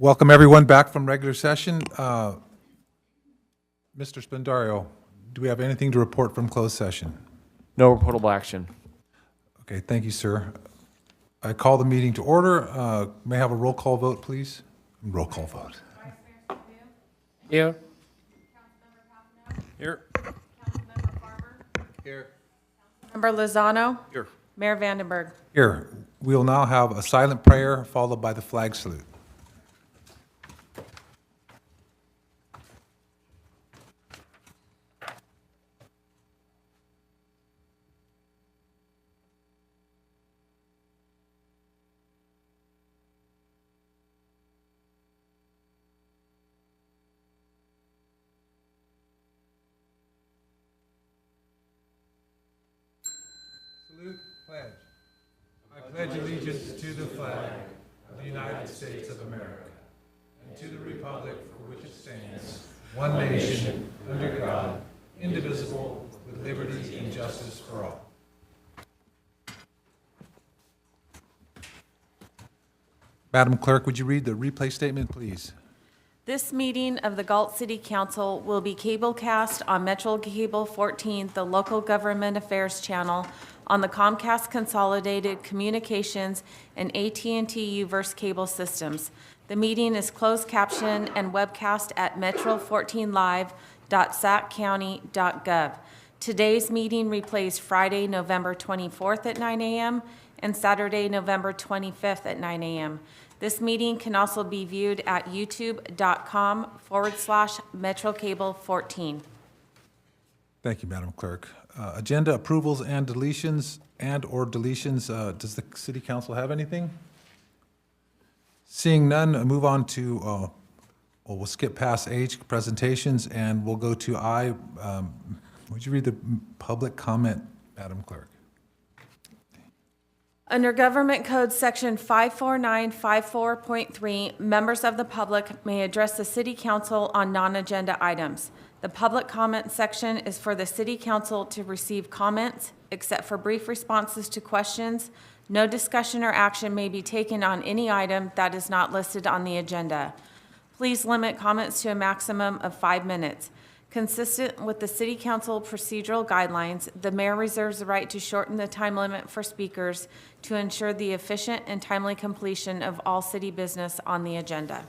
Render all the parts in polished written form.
Welcome everyone back from regular session. Mr. Spendario, do we have anything to report from closed session? No reportable action. Okay, thank you, sir. I call the meeting to order. May I have a roll call vote, please? Roll call vote. Here. Here. Here. Member Lozano. Here. Mayor Vandenberg. Here. We will now have a silent prayer followed by the flag salute. Salute, pledge. I pledge allegiance to the flag of the United States of America and to the republic for which it stands, one nation, under God, indivisible, with liberty and justice for all. Madam Clerk, would you read the replay statement, please? This meeting of the Galt City Council will be cablecast on Metro Cable 14, the local government affairs channel, on the Comcast Consolidated Communications and AT&T Uverse cable systems. The meeting is closed caption and webcast at metro14live.saccounty.gov. Today's meeting replays Friday, November 24th at 9 a.m. and Saturday, November 25th at 9 a.m. This meeting can also be viewed at youtube.com/MetroCable14. Thank you, Madam Clerk. Agenda approvals and deletions or deletions. Does the City Council have anything? Seeing none, move on to, we'll skip past H, presentations, and we'll go to I. Would you read the public comment, Madam Clerk? Under Government Code Section 54954.3, members of the public may address the City Council on non-agenda items. The public comment section is for the City Council to receive comments, except for brief responses to questions. No discussion or action may be taken on any item that is not listed on the agenda. Please limit comments to a maximum of 5 minutes. Consistent with the City Council procedural guidelines, the mayor reserves the right to shorten the time limit for speakers to ensure the efficient and timely completion of all city business on the agenda.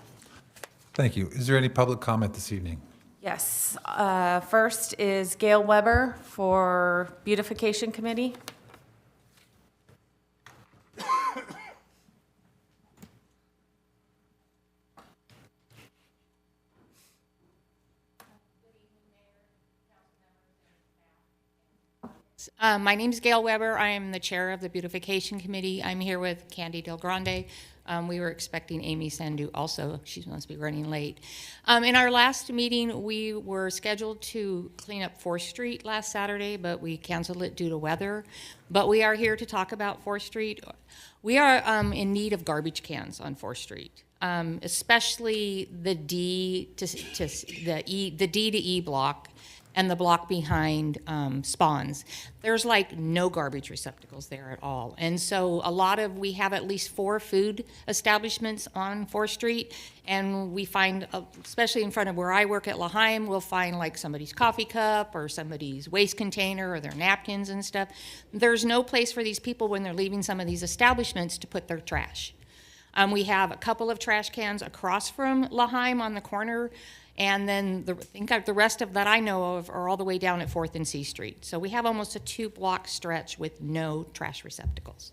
Thank you. Is there any public comment this evening? Yes. First is Gail Weber for Beautification Committee. My name is Gail Weber. I am the chair of the Beautification Committee. I'm here with Candy Del Grande. We were expecting Amy Sandu also. She must be running late. In our last meeting, we were scheduled to clean up 4th Street last Saturday, but we canceled it due to weather. But we are here to talk about 4th Street. We are in need of garbage cans on 4th Street, especially the D to E block and the block behind Spawns. There's like no garbage receptacles there at all. And so we have at least 4 food establishments on 4th Street, and we find, especially in front of where I work at Laheim, we'll find like somebody's coffee cup or somebody's waste container or their napkins and stuff. There's no place for these people when they're leaving some of these establishments to put their trash. We have a couple of trash cans across from Laheim on the corner, and then the rest of that I know of are all the way down at 4th and C Street. So we have almost a 2-block stretch with no trash receptacles.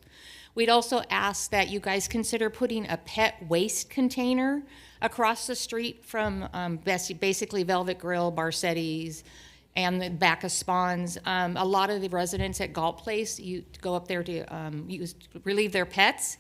We'd also ask that you guys consider putting a pet waste container across the street from basically Velvet Grill, Barsetti's, and the back of Spawns. A lot of the residents at Galt Place, you go up there to relieve their pets,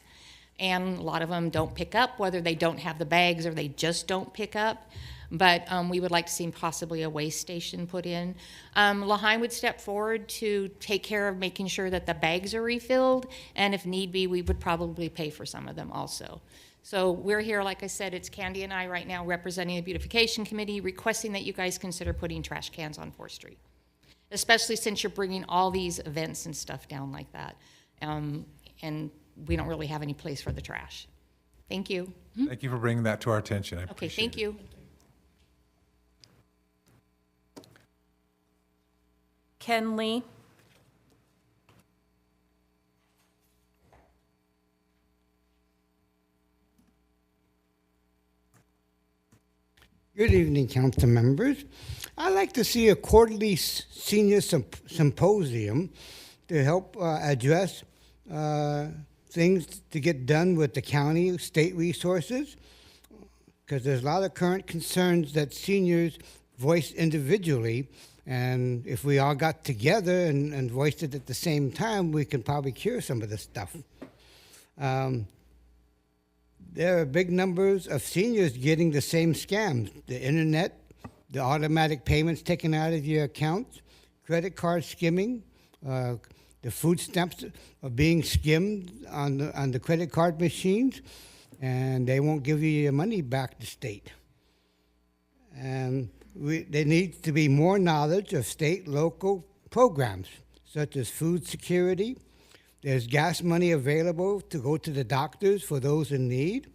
and a lot of them don't pick up, whether they don't have the bags or they just don't pick up. But we would like to see possibly a waste station put in. Laheim would step forward to take care of making sure that the bags are refilled, and if need be, we would probably pay for some of them also. So we're here, like I said, it's Candy and I right now representing the Beautification Committee, requesting that you guys consider putting trash cans on 4th Street, especially since you're bringing all these events and stuff down like that. And we don't really have any place for the trash. Thank you. Thank you for bringing that to our attention. I Okay, appreciate thank it. you. Ken Lee. Good evening, council members. I'd like to see a quarterly senior symposium to help address things to get done with the county, state resources, because there's a lot of current concerns that seniors voice individually, and if we all got together and voiced it at the same time, we can probably cure some of this stuff. There are big numbers of seniors getting the same scams: the internet, the automatic payments taken out of your accounts, credit card skimming, the food stamps are being skimmed on the credit card machines, and they won't give you your money back to state. And there needs to be more knowledge of state, local programs, such as food security. There's gas money available to go to the doctors for those in need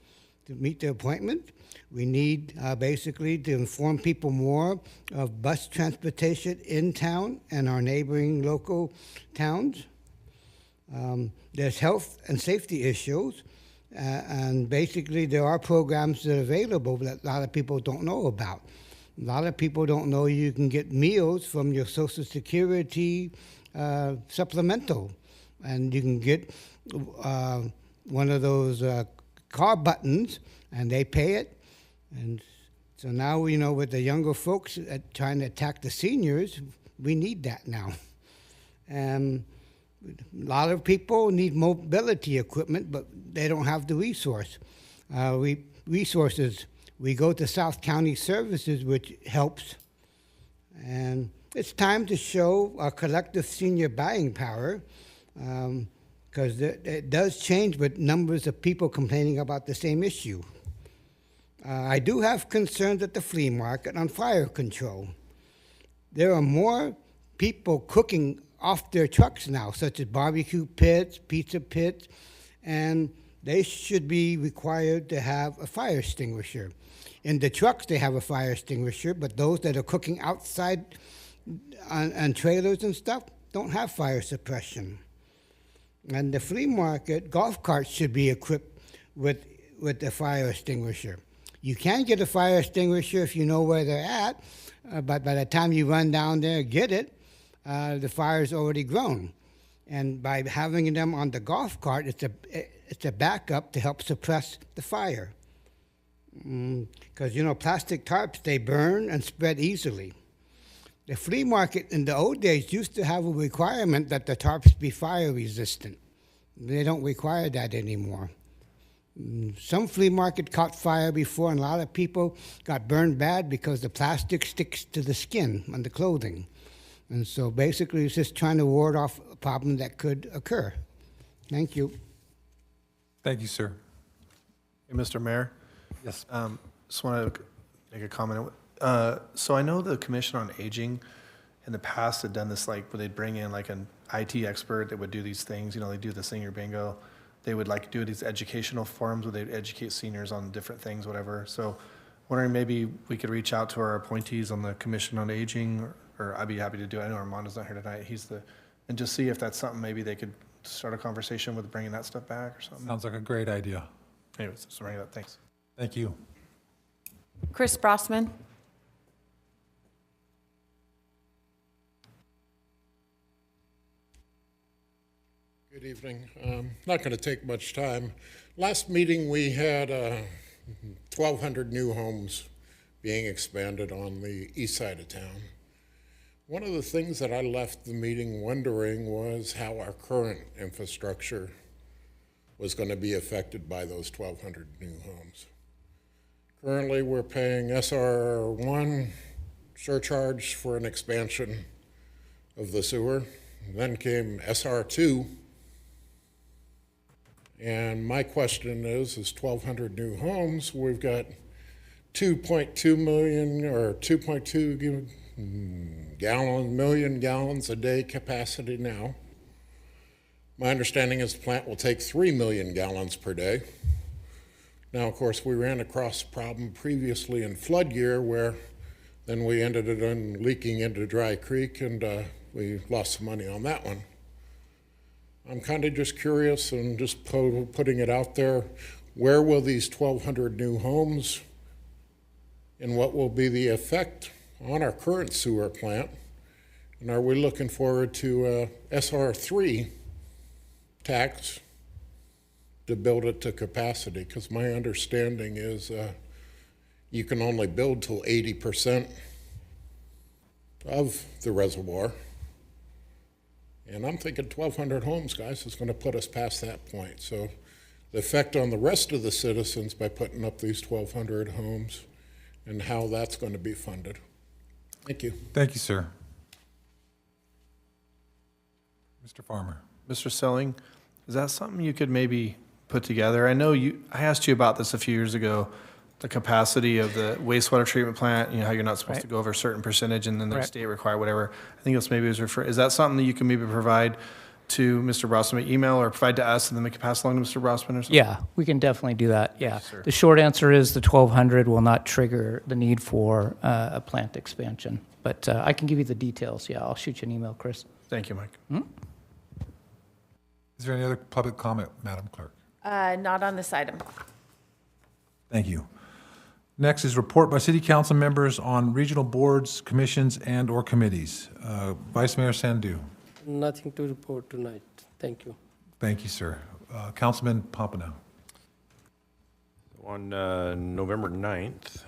to meet their appointment. We need basically to inform people more of bus transportation in town and our neighboring local towns. There's health and safety issues, and basically there are programs that are available that a lot of people don't know about. A lot of people don't know you can get meals from your Social Security supplemental, and you can get one of those car buttons, and they pay it. And so now, with the younger folks trying to attack the seniors, we need that now. And a lot of people need mobility equipment, but they don't have the resources. We go to South County Services, which helps. And it's time to show our collective senior buying power, because it does change with numbers of people complaining about the same issue. I do have concerns at the flea market on fire control. There are more people cooking off their trucks now, such as barbecue pits, pizza pits, and they should be required to have a fire extinguisher. In the trucks, they have a fire extinguisher, but those that are cooking outside on trailers and stuff don't have fire suppression. And the flea market, golf carts should be equipped with a fire extinguisher. You can get a fire extinguisher if you know where they're at, but by the time you run down there and get it, the fire's already grown. And by having them on the golf cart, it's a backup to help suppress the fire. Because, plastic tarps, they burn and spread easily. The flea market in the old days used to have a requirement that the tarps be fire resistant. They don't require that anymore. Some flea market caught fire before, and a lot of people got burned bad because the plastic sticks to the skin on the clothing. And so basically it's just trying to ward off a problem that could occur. Thank you. Thank you, sir. Hey, Mr. Mayor. Yes. Just want to make a comment. So I know the Commission on Aging in the past had done this, like, where they'd bring in like an IT expert that would do these things. They do the senior bingo. They would like do these educational forums where they'd educate seniors on different things, whatever. So wondering maybe we could reach out to our appointees on the Commission on Aging, or I'd be happy to do it. I know Armando's not here tonight. And just see if that's something maybe they could start a conversation with, bringing that stuff back or something. Sounds like a great idea. Anyways, just bring it up. Thanks. Thank you. Chris Brossman. Good evening. Not going to take much time. Last meeting, we had 1,200 new homes being expanded on the east side of town. One of the things that I left the meeting wondering was how our current infrastructure was going to be affected by those 1,200 new homes. Currently, we're paying SR1 surcharge for an expansion of the sewer. Then came SR2. And my question is 1,200 new homes, we've got 2.2 million or 2.2 million gallons a day capacity now. My understanding is the plant will take 3 million gallons per day. Now, of course, we ran across a problem previously in flood year where then we ended it on leaking into Dry Creek, and we lost some money on that one. I'm kind of just curious and just putting it out there, where will these 1,200 new homes and what will be the effect on our current sewer plant? And are we looking forward to SR3 tax to build it to capacity? Because my understanding is you can only build till 80% of the reservoir. And I'm thinking 1,200 homes, guys, is going to put us past that point. So the effect on the rest of the citizens by putting up these 1,200 homes and how that's going to be funded. Thank you. Thank you, sir. Mr. Farmer. Mr. Selling, is that something you could maybe put together? I know I asked you about this a few years ago, the capacity of the wastewater treatment plant, how you're not supposed to go over a certain percentage and then the Correct. state require whatever. I think that's maybe is that something that you can maybe provide to Mr. Brossman, email or provide to us and then we can pass along to Mr. Brossman or something? Yeah, we can definitely do that, yeah. sir. The short answer is the 1,200 will not trigger the need for a plant expansion. But I can give you the details, yeah. I'll shoot you an email, Chris. Thank you, Mike. Is there any other public comment, Madam Clerk? Not on this item. Thank you. Next is report by city council members on regional boards, commissions, and/or committees. Vice Mayor Sandu. Nothing to report tonight. Thank you. Thank you, sir. Councilman Pompano. On November 9th,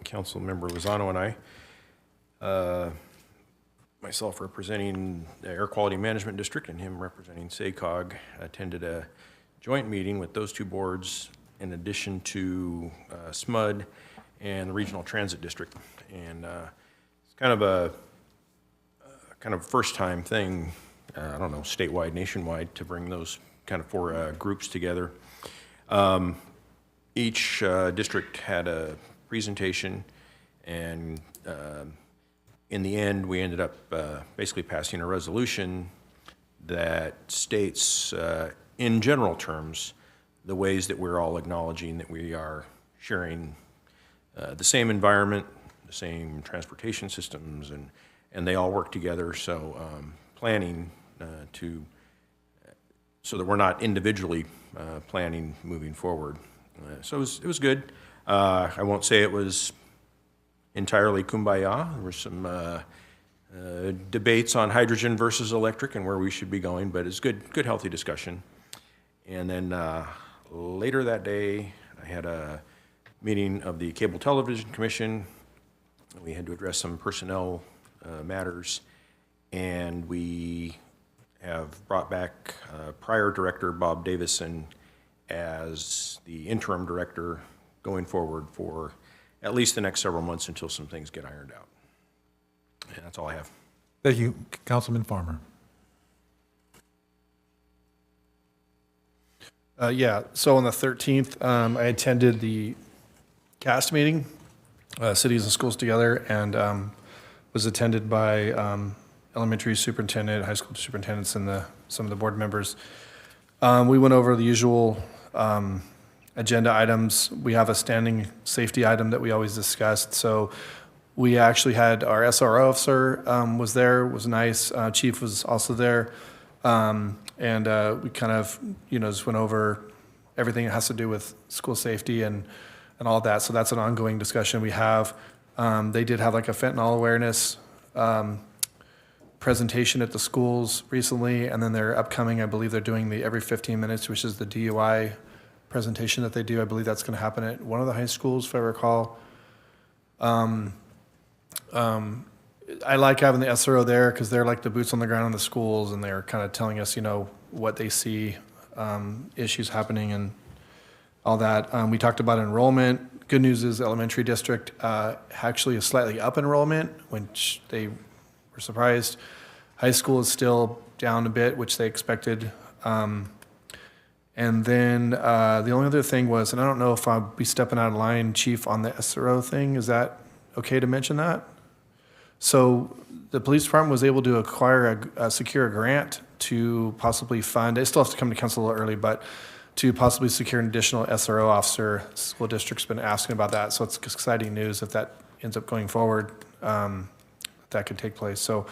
Council Member Lozano and I, myself representing the Air Quality Management District and him representing SACOG, attended a joint meeting with those two boards in addition to SMUD and the Regional Transit District. And it's kind of a first-time thing, I don't know, statewide, nationwide, to bring those kind of four groups together. Each district had a presentation, and in the end, we ended up basically passing a resolution that states, in general terms, the ways that we're all acknowledging that we are sharing the same environment, the same transportation systems, and they all work together. So planning so that we're not individually planning moving forward. So it was good. I won't say it was entirely kumbaya. There were some debates on hydrogen versus electric and where we should be going, but it's good healthy discussion. And then later that day, I had a meeting of the Cable Television Commission. We had to address some personnel matters, and we have brought back prior director Bob Davison as the interim director going forward for at least the next several months until some things get ironed out. And that's all I have. Thank you, Councilman Farmer. Yeah, so on the 13th, I attended the CAST meeting, Cities and Schools Together, and was attended by elementary superintendent, high school superintendents, and some of the board members. We went over the usual agenda items. We have a standing safety item that we always discussed. So we actually had our SRO officer was there, was nice. Chief was also there. And we kind of, just went over everything that has to do with school safety and all that. So that's an ongoing discussion we have. They did have like a fentanyl awareness presentation at the schools recently, and then they're upcoming, I believe they're doing the every 15 minutes, which is the DUI presentation that they do. I believe that's going to happen at one of the high schools, if I recall. I like having the SRO there because they're like the boots on the ground in the schools, and they're kind of telling us, what they see, issues happening and all that. We talked about enrollment. Good news is elementary district actually is slightly up enrollment, which they were surprised. High school is still down a bit, which they expected. And then the only other thing was, and I don't know if I'll be stepping out of line, Chief, on the SRO thing. Is that okay to mention that? So the police department was able to secure a grant to possibly fund, it still has to come to council a little early, but to possibly secure an additional SRO officer. School district's been asking about that, so it's exciting news if that ends up going forward, that could take place. So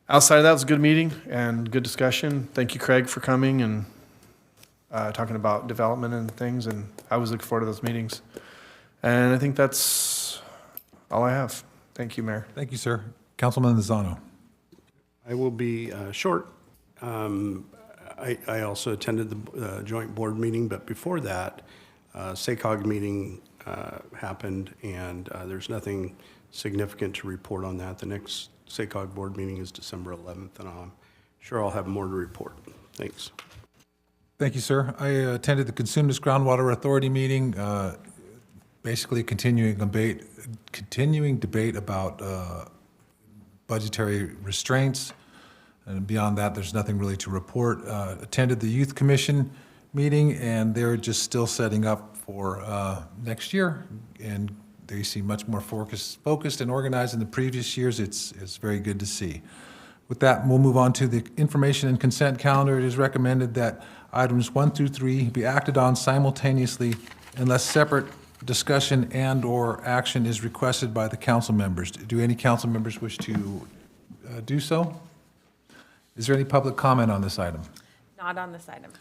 outside of that, it was a good meeting and good discussion. Thank you, Craig, for coming and talking about development and things, and I was looking forward to those meetings. And I think that's all I have. Thank you, Mayor. Thank you, sir. Councilman Lozano. I will be short. I also attended the joint board meeting, but before that, SACOG meeting happened, and there's nothing significant to report on that. The next SACOG board meeting is December 11th, and I'm sure I'll have more to report. Thanks. Thank you, sir. I attended the Consumnes Groundwater Authority meeting, basically continuing debate about budgetary restraints. And beyond that, there's nothing really to report. Attended the Youth Commission meeting, and they're just still setting up for next year. And they seem much more focused and organized than the previous years. It's very good to see. With that, we'll move on to the information and consent calendar. It is recommended that items 1 through 3 be acted on simultaneously unless separate discussion and/or action is requested by the council members. Do any council members wish to do so? Is there any public comment on this item? Not on this item.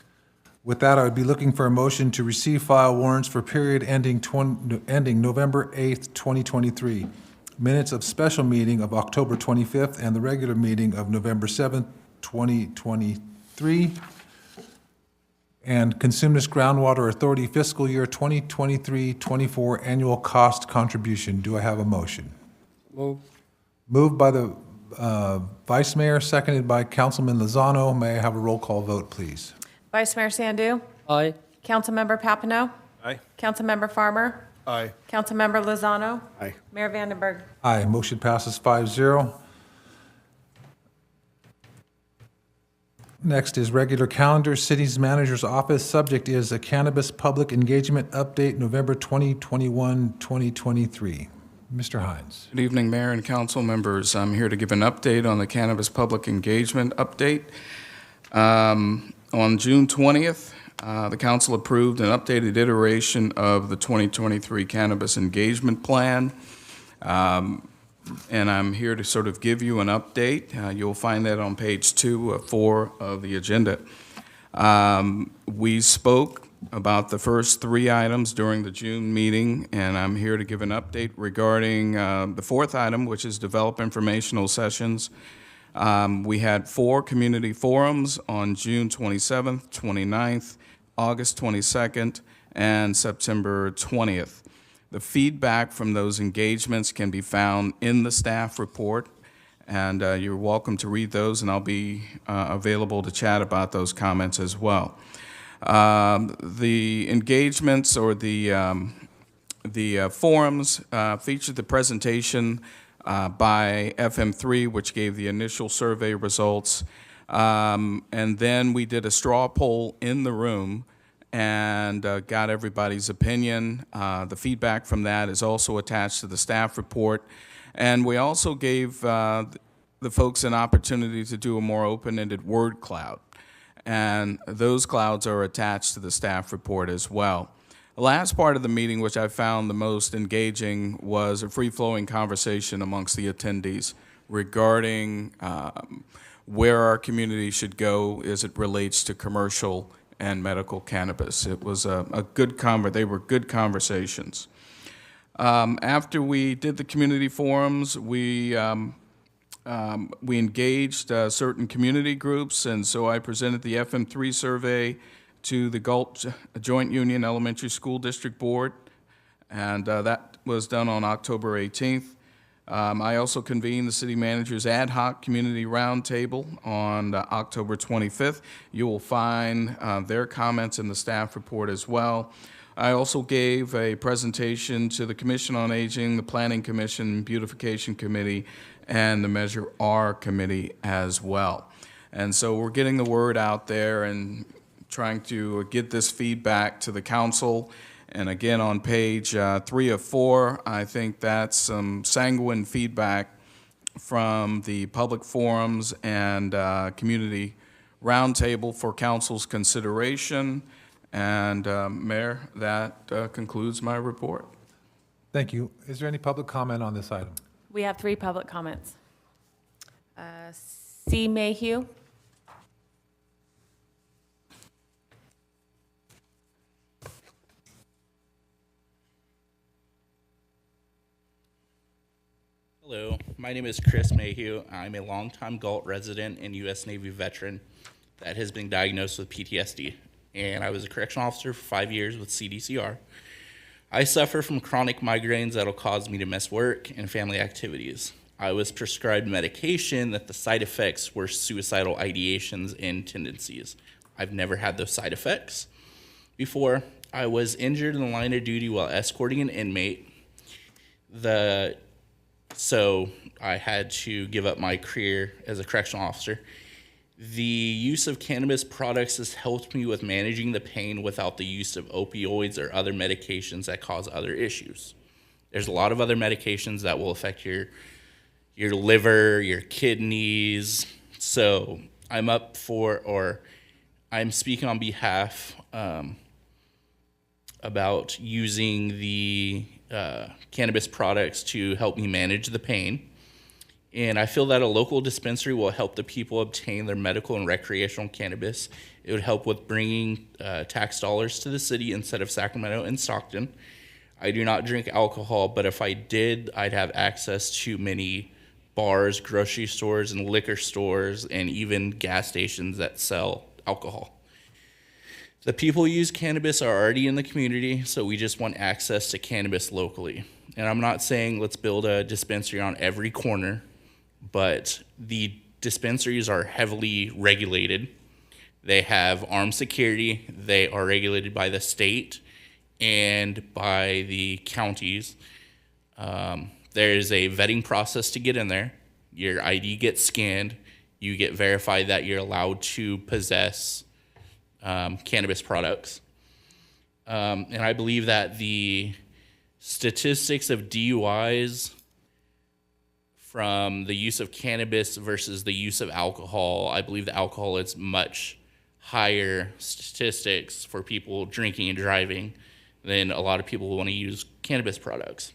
With that, I would be looking for a motion to receive file warrants for period ending November 8th, 2023. Minutes of special meeting of October 25th and the regular meeting of November 7th, 2023. And Consumnes Groundwater Authority fiscal year 2023-24 annual cost contribution. Do I have a motion? Move. Moved by the Vice Mayor, seconded by Councilman Lozano. May I have a roll call vote, please? Vice Mayor Sandu? Aye. Councilmember Papineau? Aye. Councilmember Farmer? Aye. Councilmember Lozano? Aye. Mayor Vandenberg? Aye, motion passes 5-0. Next is regular calendar, City's Manager's Office. Subject is a cannabis public engagement update, November 2021, 2023. Mr. Hines. Good evening, Mayor and council members. I'm here to give an update on the cannabis public engagement update. On June 20th, the council approved an updated iteration of the 2023 Cannabis Engagement Plan. And I'm here to sort of give you an update. You'll find that on page 2 of 4 of the agenda. We spoke about the first 3 items during the June meeting, and I'm here to give an update regarding the 4th item, which is develop informational sessions. We had 4 community forums on June 27th, 29th, August 22nd, and September 20th. The feedback from those engagements can be found in the staff report, and you're welcome to read those, and I'll be available to chat about those comments as well. The engagements or the forums featured the presentation by FM3, which gave the initial survey results, and then we did a straw poll in the room and got everybody's opinion. The feedback from that is also attached to the staff report, and we also gave the folks an opportunity to do a more open-ended word cloud, and those clouds are attached to the staff report as well. The last part of the meeting, which I found the most engaging, was a free-flowing conversation amongst the attendees regarding where our community should go as it relates to commercial and medical cannabis. It was a good they were good conversations. After we did the community forums, we engaged certain community groups, and so I presented the FM3 survey to the Galt Joint Union Elementary School District Board, and that was done on October 18th. I also convened the city manager's ad hoc community roundtable on October 25th. You will find their comments in the staff report as well. I also gave a presentation to the Commission on Aging, the Planning Commission, Beautification Committee, and the Measure R Committee as well. And so we're getting the word out there and trying to get this feedback to the council. And again, on page 3 of 4, I think that's some sanguine feedback from the public forums and community roundtable for council's consideration. And Mayor, that concludes my report. Thank you. Is there any public comment on this item? We have 3 public comments. C. Mayhew. Hello, my name is Chris Mayhew. I'm a longtime Galt resident and U.S. Navy veteran that has been diagnosed with PTSD. And I was a correctional officer for 5 years with CDCR. I suffer from chronic migraines that'll cause me to miss work and family activities. I was prescribed medication that the side effects were suicidal ideations and tendencies. I've never had those side effects before. I was injured in the line of duty while escorting an inmate. So I had to give up my career as a correctional officer. The use of cannabis products has helped me with managing the pain without the use of opioids or other medications that cause other issues. There's a lot of other medications that will affect your liver, your kidneys. So I'm speaking on behalf about using the cannabis products to help me manage the pain. And I feel that a local dispensary will help the people obtain their medical and recreational cannabis. It would help with bringing tax dollars to the city instead of Sacramento and Stockton. I do not drink alcohol, but if I did, I'd have access to many bars, grocery stores, and liquor stores, and even gas stations that sell alcohol. The people who use cannabis are already in the community, so we just want access to cannabis locally. And I'm not saying let's build a dispensary on every corner, but the dispensaries are heavily regulated. They have armed security. They are regulated by the state and by the counties. There is a vetting process to get in there. Your ID gets scanned. You get verified that you're allowed to possess cannabis products. And I believe that the statistics of DUIs from the use of cannabis versus the use of alcohol, I believe the alcohol is much higher statistics for people drinking and driving than a lot of people who want to use cannabis products.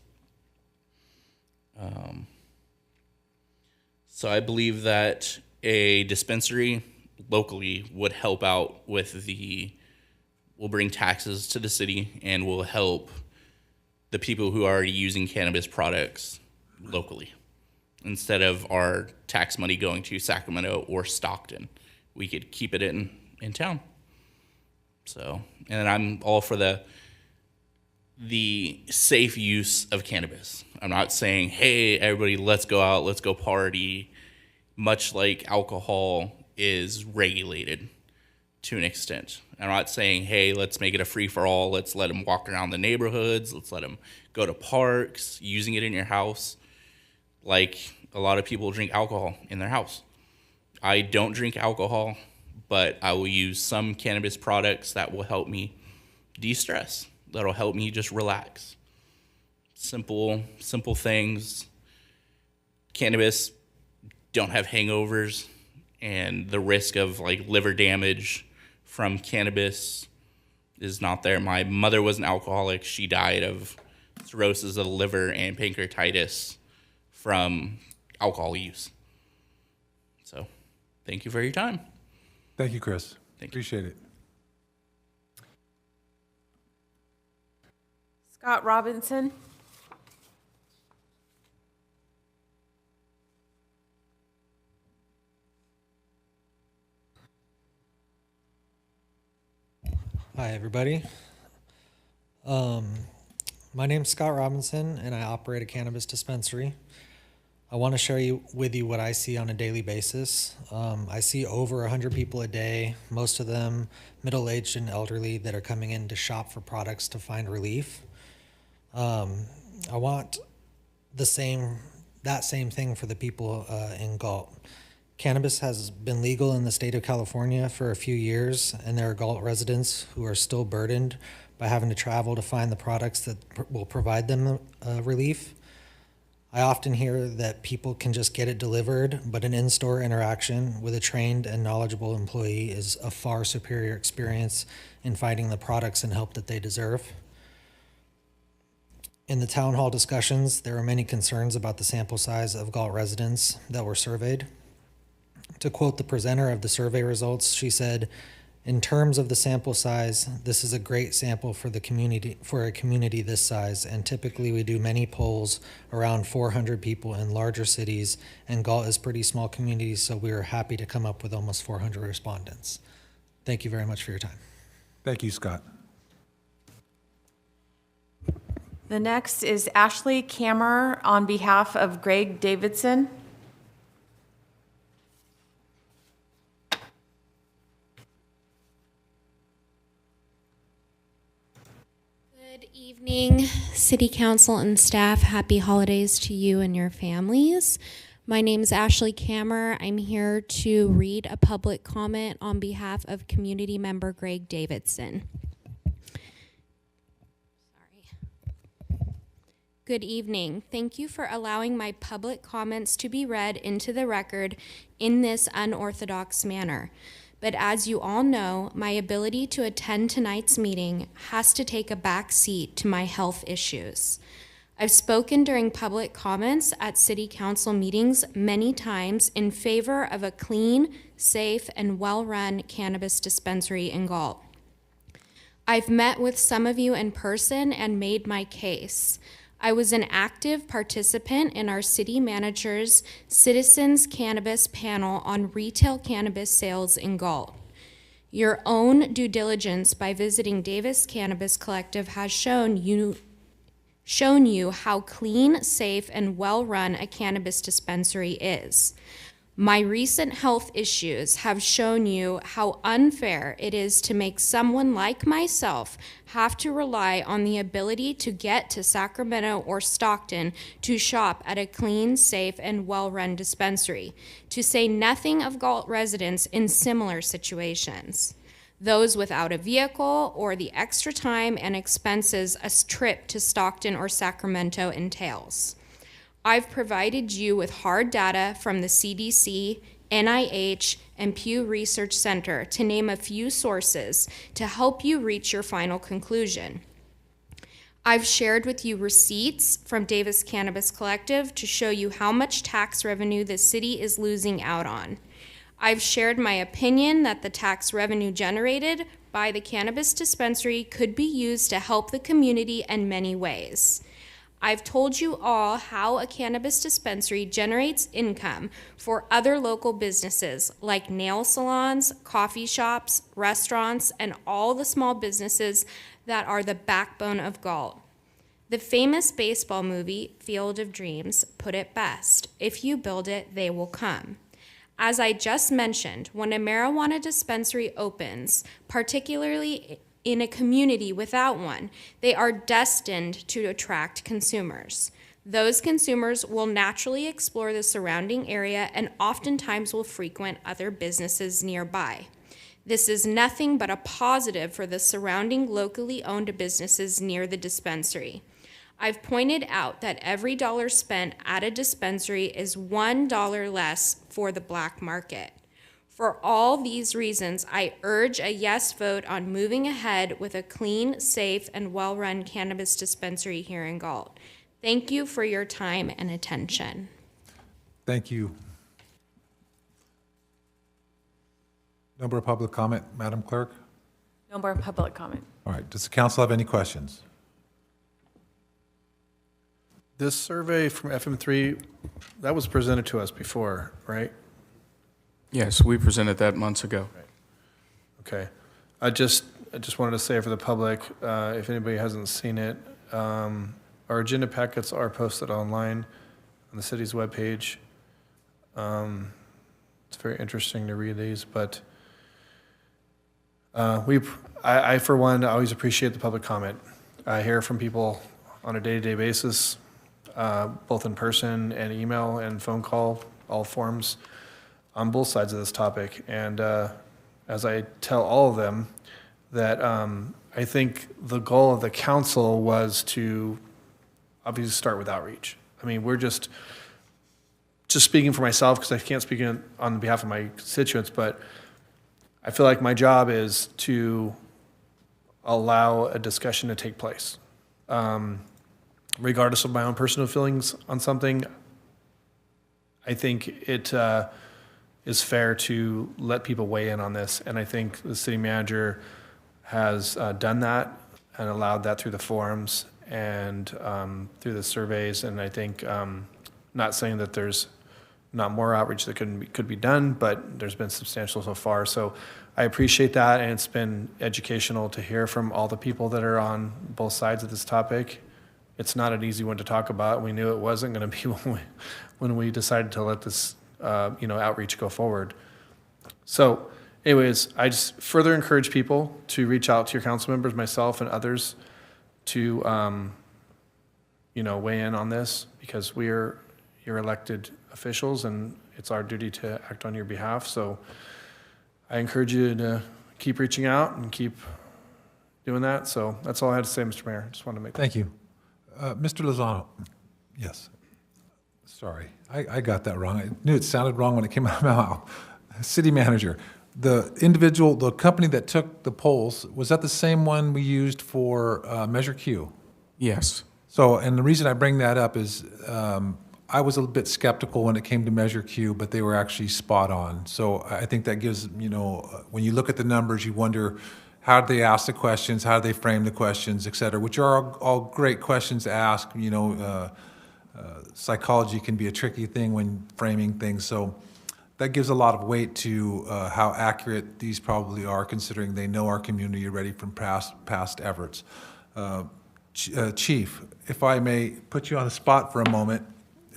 So I believe that a dispensary locally would help out with will bring taxes to the city and will help the people who are already using cannabis products locally. Instead of our tax money going to Sacramento or Stockton, we could keep it in town. So, and I'm all for the safe use of cannabis. I'm not saying, hey, everybody, let's go out, let's go party. Much like alcohol is regulated to an extent. I'm not saying, hey, let's make it a free-for-all. Let's let them walk around the neighborhoods. Let's let them go to parks, using it in your house. Like a lot of people drink alcohol in their house. I don't drink alcohol, but I will use some cannabis products that will help me de-stress. That'll help me just relax. Simple things. Cannabis don't have hangovers, and the risk of like liver damage from cannabis is not there. My mother was an alcoholic. She died of cirrhosis of the liver and pancreatitis from alcohol use. So, thank you for your time. Thank you, Chris. Thank you. Appreciate it. Scott Robinson. Hi, everybody. My name's Scott Robinson, and I operate a cannabis dispensary. I want to share with you what I see on a daily basis. I see over 100 people a day, most of them middle-aged and elderly, that are coming in to shop for products to find relief. I want that same thing for the people in Galt. Cannabis has been legal in the state of California for a few years, and there are Galt residents who are still burdened by having to travel to find the products that will provide them relief. I often hear that people can just get it delivered, but an in-store interaction with a trained and knowledgeable employee is a far superior experience in finding the products and help that they deserve. In the town hall discussions, there were many concerns about the sample size of Galt residents that were surveyed. To quote the presenter of the survey results, she said, "In terms of the sample size, this is a great sample for the community, for a community this size, and typically we do many polls around 400 people in larger cities, and Galt is pretty small community, so we are happy to come up with almost 400 respondents." Thank you very much for your time. Thank you, Scott. The next is Ashley Kammer on behalf of Greg Davidson. Good evening, City Council and staff. Happy holidays to you and your families. My name is Ashley Kammer. I'm here to read a public comment on behalf of community member Greg Davidson. Good evening. Thank you for allowing my public comments to be read into the record in this unorthodox manner. But as you all know, my ability to attend tonight's meeting has to take a back seat to my health issues. I've spoken during public comments at City Council meetings many times in favor of a clean, safe, and well-run cannabis dispensary in Galt. I've met with some of you in person and made my case. I was an active participant in our city manager's Citizens Cannabis panel on retail cannabis sales in Galt. Your own due diligence by visiting Davis Cannabis Collective has shown you how clean, safe, and well-run a cannabis dispensary is. My recent health issues have shown you how unfair it is to make someone like myself have to rely on the ability to get to Sacramento or Stockton to shop at a clean, safe, and well-run dispensary, to say nothing of Galt residents in similar situations. Those without a vehicle or the extra time and expenses a trip to Stockton or Sacramento entails. I've provided you with hard data from the CDC, NIH, and Pew Research Center, to name a few sources, to help you reach your final conclusion. I've shared with you receipts from Davis Cannabis Collective to show you how much tax revenue the city is losing out on. I've shared my opinion that the tax revenue generated by the cannabis dispensary could be used to help the community in many ways. I've told you all how a cannabis dispensary generates income for other local businesses like nail salons, coffee shops, restaurants, and all the small businesses that are the backbone of Galt. The famous baseball movie, Field of Dreams, put it best: if you build it, they will come. As I just mentioned, when a marijuana dispensary opens, particularly in a community without one, they are destined to attract consumers. Those consumers will naturally explore the surrounding area and oftentimes will frequent other businesses nearby. This is nothing but a positive for the surrounding locally owned businesses near the dispensary. I've pointed out that every dollar spent at a dispensary is $1 less for the black market. For all these reasons, I urge a yes vote on moving ahead with a clean, safe, and well-run cannabis dispensary here in Galt. Thank you for your time and attention. Thank you. No more public comment, Madam Clerk? No more public comment. All right, does the council have any questions? This survey from FM3, that was presented to us before, right? Yes, we presented that months ago. Okay. I just wanted to say for the public, if anybody hasn't seen it, our agenda packets are posted online on the city's webpage. It's very interesting to read these, but I for one, always appreciate the public comment. I hear from people on a day-to-day basis, both in person and email and phone call, all forms, on both sides of this topic. And as I tell all of them, that I think the goal of the council was to obviously start with outreach. I mean, we're just speaking for myself, because I can't speak on behalf of my constituents, but I feel like my job is to allow a discussion to take place. Regardless of my own personal feelings on something, I think it is fair to let people weigh in on this. And I think the city manager has done that and allowed that through the forums and through the surveys. And I think, not saying that there's not more outreach that could be done, but there's been substantial so far. So I appreciate that, and it's been educational to hear from all the people that are on both sides of this topic. It's not an easy one to talk about. We knew it wasn't going to be when we decided to let this outreach go forward. So anyways, I just further encourage people to reach out to your council members, myself and others, to weigh in on this, because we're your elected officials, and it's our duty to act on your behalf. So I encourage you to keep reaching out and keep doing that. So that's all I had to say, Mr. Mayor. Just wanted to make that. Thank you. Mr. Lozano. Yes. Sorry, I got that wrong. I knew it sounded wrong when it came out of my mouth. City manager, the company that took the polls, was that the same one we used for Measure Q? Yes. So, and the reason I bring that up is I was a little bit skeptical when it came to Measure Q, but they were actually spot on. So I think that gives, when you look at the numbers, you wonder, how did they ask the questions, how did they frame the questions, et cetera, which are all great questions to ask. Psychology can be a tricky thing when framing things. So that gives a lot of weight to how accurate these probably are, considering they know our community already from past efforts. Chief, if I may put you on the spot for a moment,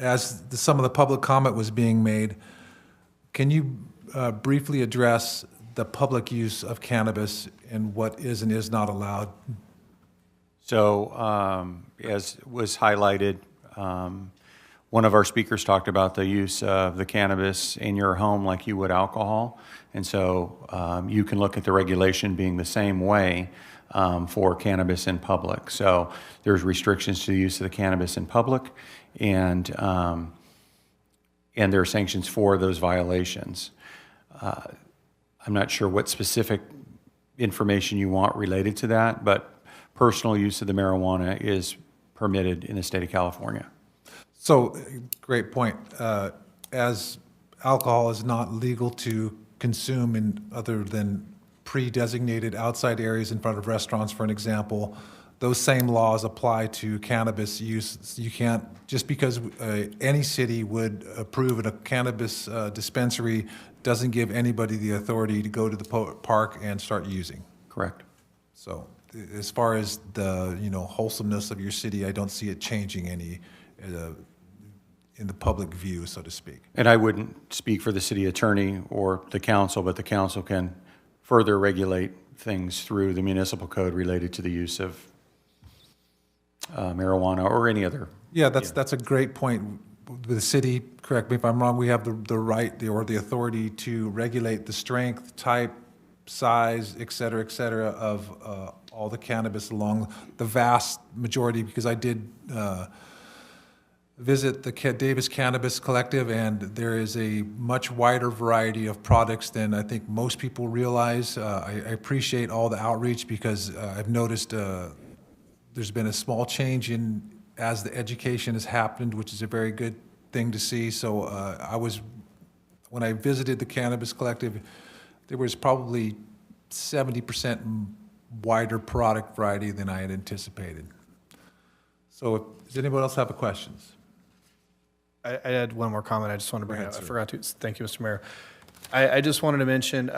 as some of the public comment was being made, can you briefly address the public use of cannabis and what is and is not allowed? So, as was highlighted, one of our speakers talked about the use of the cannabis in your home like you would alcohol. And so you can look at the regulation being the same way for cannabis in public. So there's restrictions to the use of the cannabis in public, and there are sanctions for those violations. I'm not sure what specific information you want related to that, but personal use of the marijuana is permitted in the state of California. So, great point. As alcohol is not legal to consume in other than pre-designated outside areas in front of restaurants, for an example, those same laws apply to cannabis use. You can't, just because any city would approve a cannabis dispensary doesn't give anybody the authority to go to the park and start using. Correct. So as far as the wholesomeness of your city, I don't see it changing any in the public view, so to speak. And I wouldn't speak for the city attorney or the council, but the council can further regulate things through the municipal code related to the use of marijuana or any other. Yeah, that's a great point. The city, correct me if I'm wrong, we have the right or the authority to regulate the strength, type, size, et cetera, of all the cannabis along the vast majority, because I did visit the Davis Cannabis Collective, and there is a much wider variety of products than I think most people realize. I appreciate all the outreach, because I've noticed there's been a small change as the education has happened, which is a very good thing to see. So when I visited the Cannabis Collective, there was probably 70% wider product variety than I had anticipated. So does anyone else have questions? I had one more comment I just wanted to bring up. I forgot to. Thank you, Mr. Mayor. I just wanted to mention,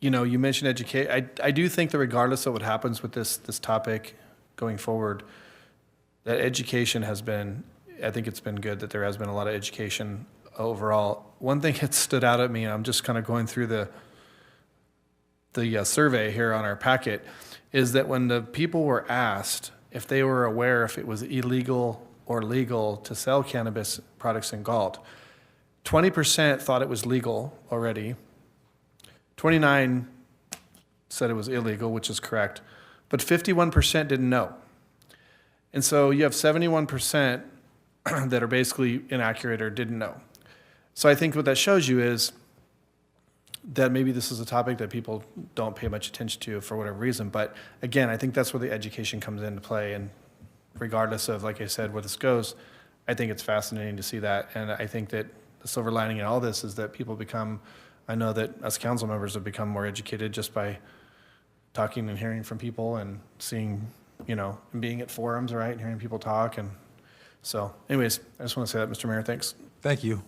you mentioned educate. I do think that regardless of what happens with this topic going forward, that education has been, I think it's been good that there has been a lot of education overall. One thing that stood out at me, and I'm just kind of going through the survey here on our packet, is that when the people were asked if they were aware if it was illegal or legal to sell cannabis products in Galt, 20% thought it was legal already. 29 said it was illegal, which is correct, but 51% didn't know. And so you have 71% that are basically inaccurate or didn't know. So I think what that shows you is that maybe this is a topic that people don't pay much attention to for whatever reason. But again, I think that's where the education comes into play. And regardless of, like I said, where this goes, I think it's fascinating to see that. And I think that the silver lining in all this is that people become, I know that us council members have become more educated just by talking and hearing from people and seeing, and being at forums, right, and hearing people talk. And so anyways, I just want to say that, Mr. Mayor, thanks. Thank you.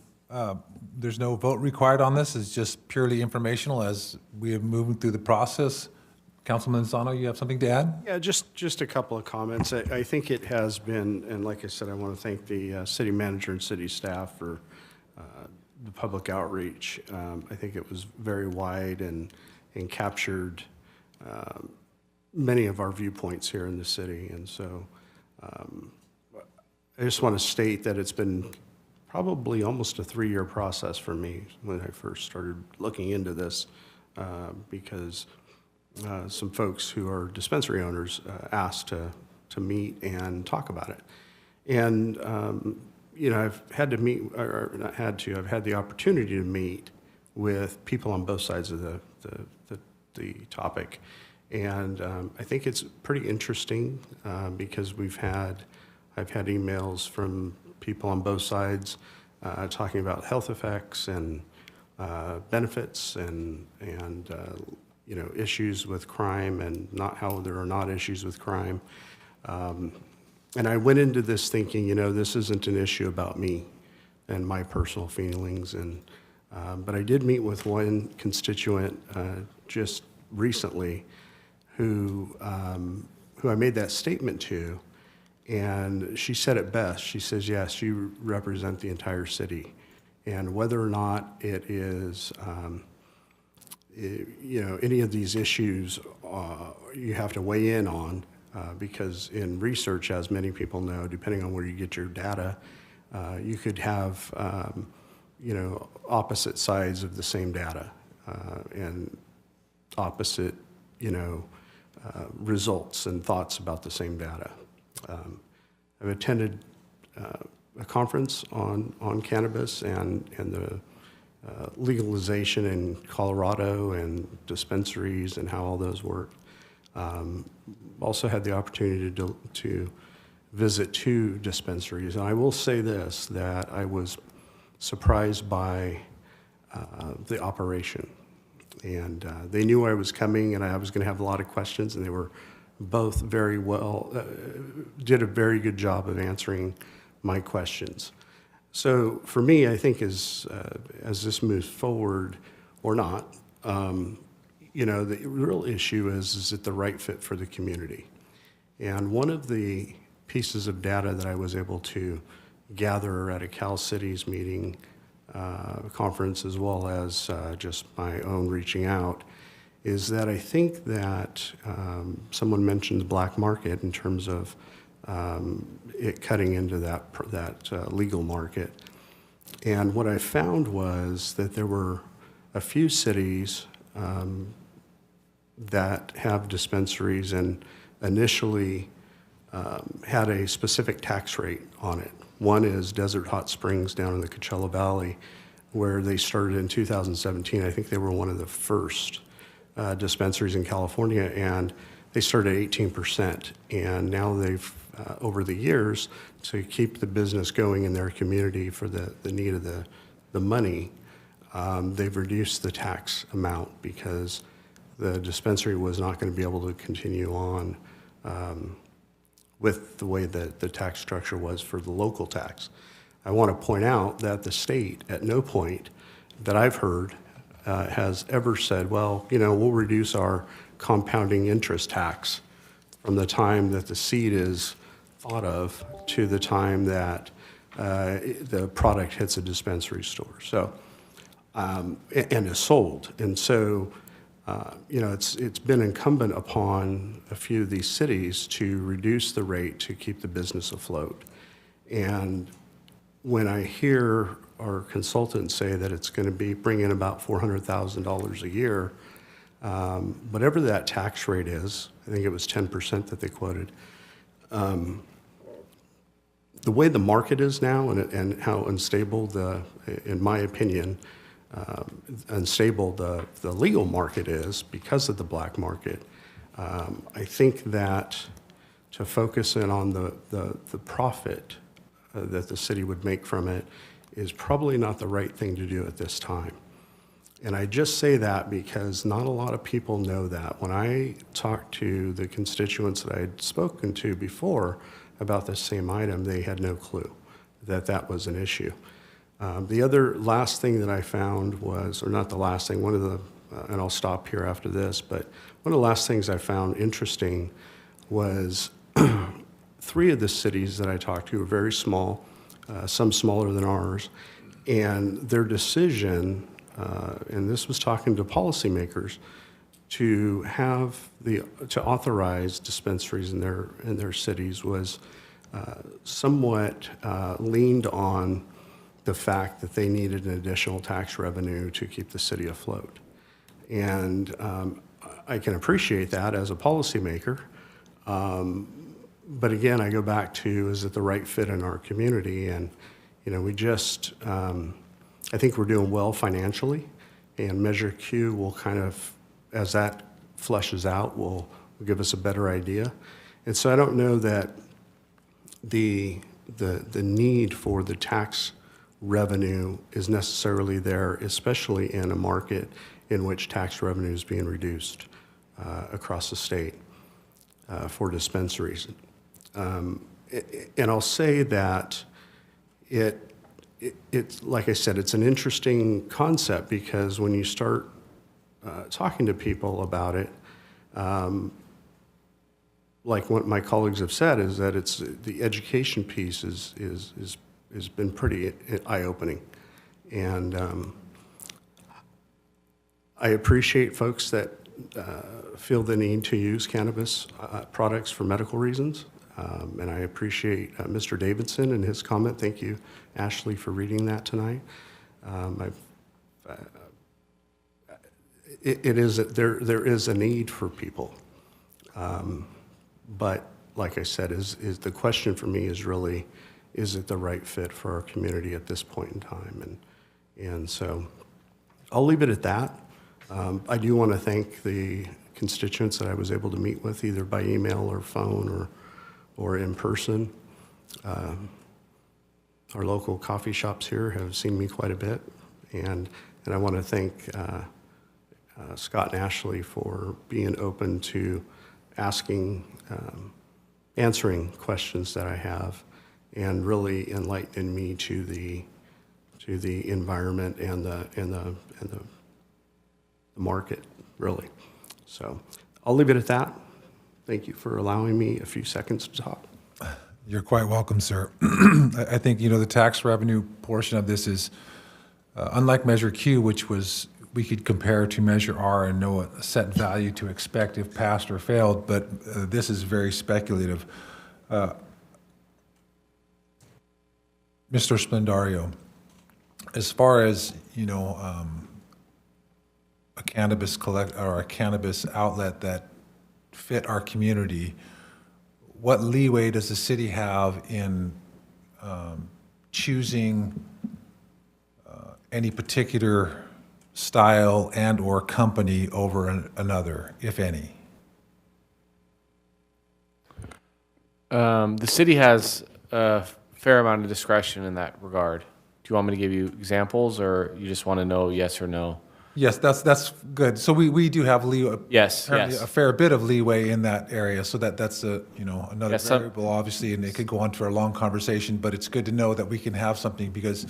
There's no vote required on this. It's just purely informational as we are moving through the process. Councilman Zano, you have something to add? Yeah, just a couple of comments. I think it has been, and like I said, I want to thank the city manager and city staff for the public outreach. I think it was very wide and captured many of our viewpoints here in the city. And so I just want to state that it's been probably almost a 3-year process for me when I first started looking into this, because some folks who are dispensary owners asked to meet and talk about it. And, I've had to meet, or not had to, I've had the opportunity to meet with people on both sides of the topic. And I think it's pretty interesting because I've had emails from people on both sides talking about health effects and benefits and issues with crime and not how there are not issues with crime. And I went into this thinking, this isn't an issue about me and my personal feelings. But I did meet with one constituent just recently who I made that statement to. And she said it best. She says, yes, you represent the entire city. And whether or not it is, any of these issues you have to weigh in on, because in research, as many people know, depending on where you get your data, you could have, opposite sides of the same data and opposite, results and thoughts about the same data. I've attended a conference on cannabis and the legalization in Colorado and dispensaries and how all those work. Also had the opportunity to visit 2 dispensaries. And I will say this, that I was surprised by the operation. And they knew I was coming and I was going to have a lot of questions, and they were both very well, did a very good job of answering my questions. So for me, I think as this moves forward or not, the real issue is it the right fit for the community? And one of the pieces of data that I was able to gather at a Cal Cities meeting, conference, as well as just my own reaching out, is that I think that someone mentioned the black market in terms of it cutting into that legal market. And what I found was that there were a few cities that have dispensaries and initially had a specific tax rate on it. One is Desert Hot Springs down in the Coachella Valley, where they started in 2017. I think they were one of the first dispensaries in California, and they started at 18%. And now they've, over the years, to keep the business going in their community for the need of the money, they've reduced the tax amount because the dispensary was not going to be able to continue on with the way that the tax structure was for the local tax. I want to point out that the state, at no point that I've heard, has ever said, well, we'll reduce our compounding interest tax from the time that the seed is thought of to the time that the product hits a dispensary store. So, and is sold. And so, it's been incumbent upon a few of these cities to reduce the rate to keep the business afloat. And when I hear our consultants say that it's going to be bringing about $400,000 a year, whatever that tax rate is, I think it was 10% that they quoted, the way the market is now and how unstable in my opinion, unstable the legal market is because of the black market, I think that to focus in on the profit that the city would make from it is probably not the right thing to do at this time. And I just say that because not a lot of people know that. When I talked to the constituents that I had spoken to before about this same item, they had no clue that that was an issue. The other last thing that I found was, or not the last thing, one of the, and I'll stop here after this, but one of the last things I found interesting was 3 of the cities that I talked to were very small, some smaller than ours, and their decision, and this was talking to policymakers, to authorize dispensaries in their cities was somewhat leaned on the fact that they needed an additional tax revenue to keep the city afloat. And I can appreciate that as a policymaker. But again, I go back to, is it the right fit in our community? And, we just, I think we're doing well financially, and Measure Q will kind of, as that fleshes out, will give us a better idea. And so I don't know that the need for the tax revenue is necessarily there, especially in a market in which tax revenue is being reduced across the state for dispensaries. And I'll say that it's like I said, it's an interesting concept because when you start talking to people about it, like what my colleagues have said, is that it's the education piece has been pretty eye-opening. And I appreciate folks that feel the need to use cannabis products for medical reasons. And I appreciate Mr. Davidson and his comment. Thank you, Ashley, for reading that tonight. There is a need for people. But like I said, is the question for me is really, is it the right fit for our community at this point in time? And so I'll leave it at that. I do want to thank the constituents that I was able to meet with, either by email or phone or in person. Our local coffee shops here have seen me quite a bit. And I want to thank Scott and Ashley for being open to answering questions that I have, and really enlightening me to the environment and the market, really. So I'll leave it at that. Thank you for allowing me a few seconds to talk. You're quite welcome, sir. I think, the tax revenue portion of this is, unlike Measure Q, which we could compare to Measure R and know a set value to expect if passed or failed, but this is very speculative. Mr. Splendario, as far as, a cannabis a cannabis outlet that fit our community, what leeway does the city have in choosing any particular style and or company over another, if any? The city has a fair amount of discretion in that regard. Do you want me to give you examples, or you just want to know yes or no? Yes, that's good. So we do have leeway. Yes. A fair bit of leeway in that area. So that's another variable, obviously, and it could go on for a long conversation. But it's good to know that we can have something because,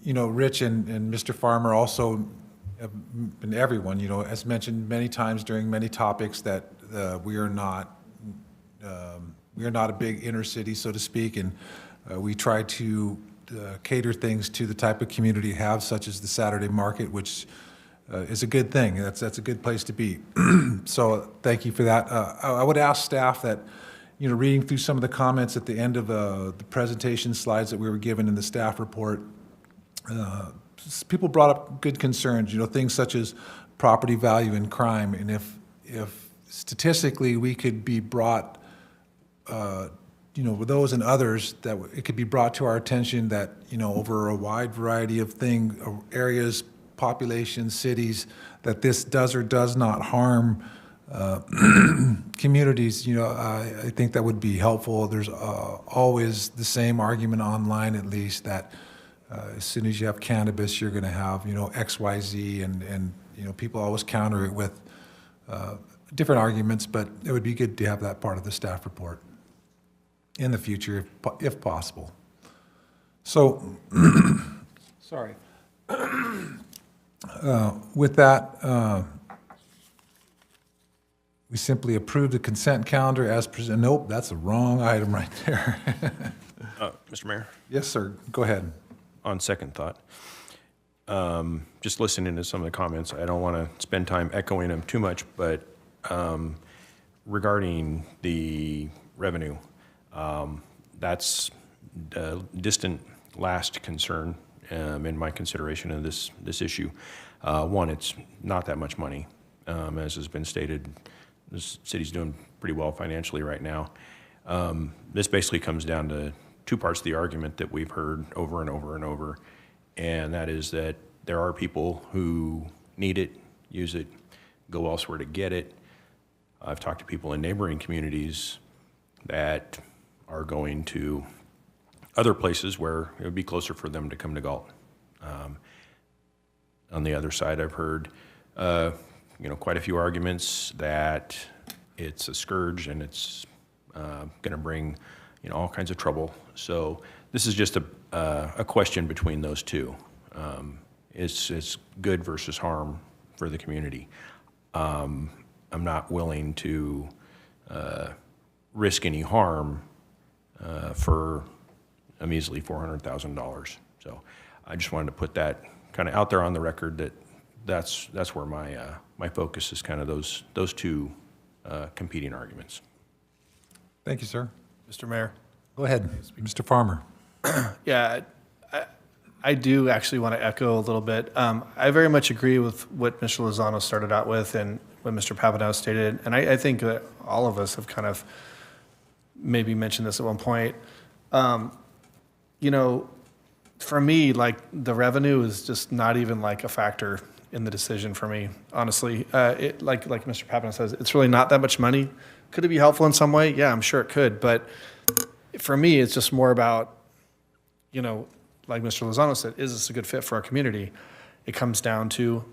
Rich and Mr. Farmer also, and everyone, has mentioned many times during many topics that we are not a big inner city, so to speak, and we try to cater things to the type of community we have, such as the Saturday market, which is a good thing. That's a good place to be. So thank you for that. I would ask staff that, reading through some of the comments at the end of the presentation slides that we were given in the staff report, people brought up good concerns, things such as property value and crime. And if statistically we could be brought, with those and others, that it could be brought to our attention that, over a wide variety of areas, populations, cities, that this does or does not harm communities, I think that would be helpful. There's always the same argument online, at least, that as soon as you have cannabis, you're going to have, X, Y, Z, and people always counter it with different arguments, but it would be good to have that part of the staff report in the future, if possible. So, sorry. With that, we simply approve the consent calendar as presented. Nope, that's the wrong item right there. Mr. Mayor? Yes, sir. Go ahead. On second thought, just listening to some of the comments, I don't want to spend time echoing them too much, but regarding the revenue, that's a distant last concern in my consideration of this issue. One, it's not that much money. As has been stated, this city's doing pretty well financially right now. This basically comes down to two parts of the argument that we've heard over and over and over, and that is that there are people who need it, use it, go elsewhere to get it. I've talked to people in neighboring communities that are going to other places where it would be closer for them to come to Galt. On the other side, I've heard quite a few arguments that it's a scourge and it's going to bring all kinds of trouble. So this is just a question between those two. It's good versus harm for the community. I'm not willing to risk any harm for a measly $400,000. So I just wanted to put that kind of out there on the record that's where my focus is, kind of those two competing arguments. Thank you, sir. Mr. Mayor. Go ahead, Mr. Farmer. Yeah, I do actually want to echo a little bit. I very much agree with what Mr. Lozano started out with and what Mr. Papanow stated, and I think that all of us have kind of maybe mentioned this at one point. For me, like, the revenue is just not even like a factor in the decision for me, honestly. Like Mr. Papanow says, it's really not that much money. Could it be helpful in some way? Yeah, I'm sure it could, but for me, it's just more about, like Mr. Lozano said, is this a good fit for our community? It comes down to,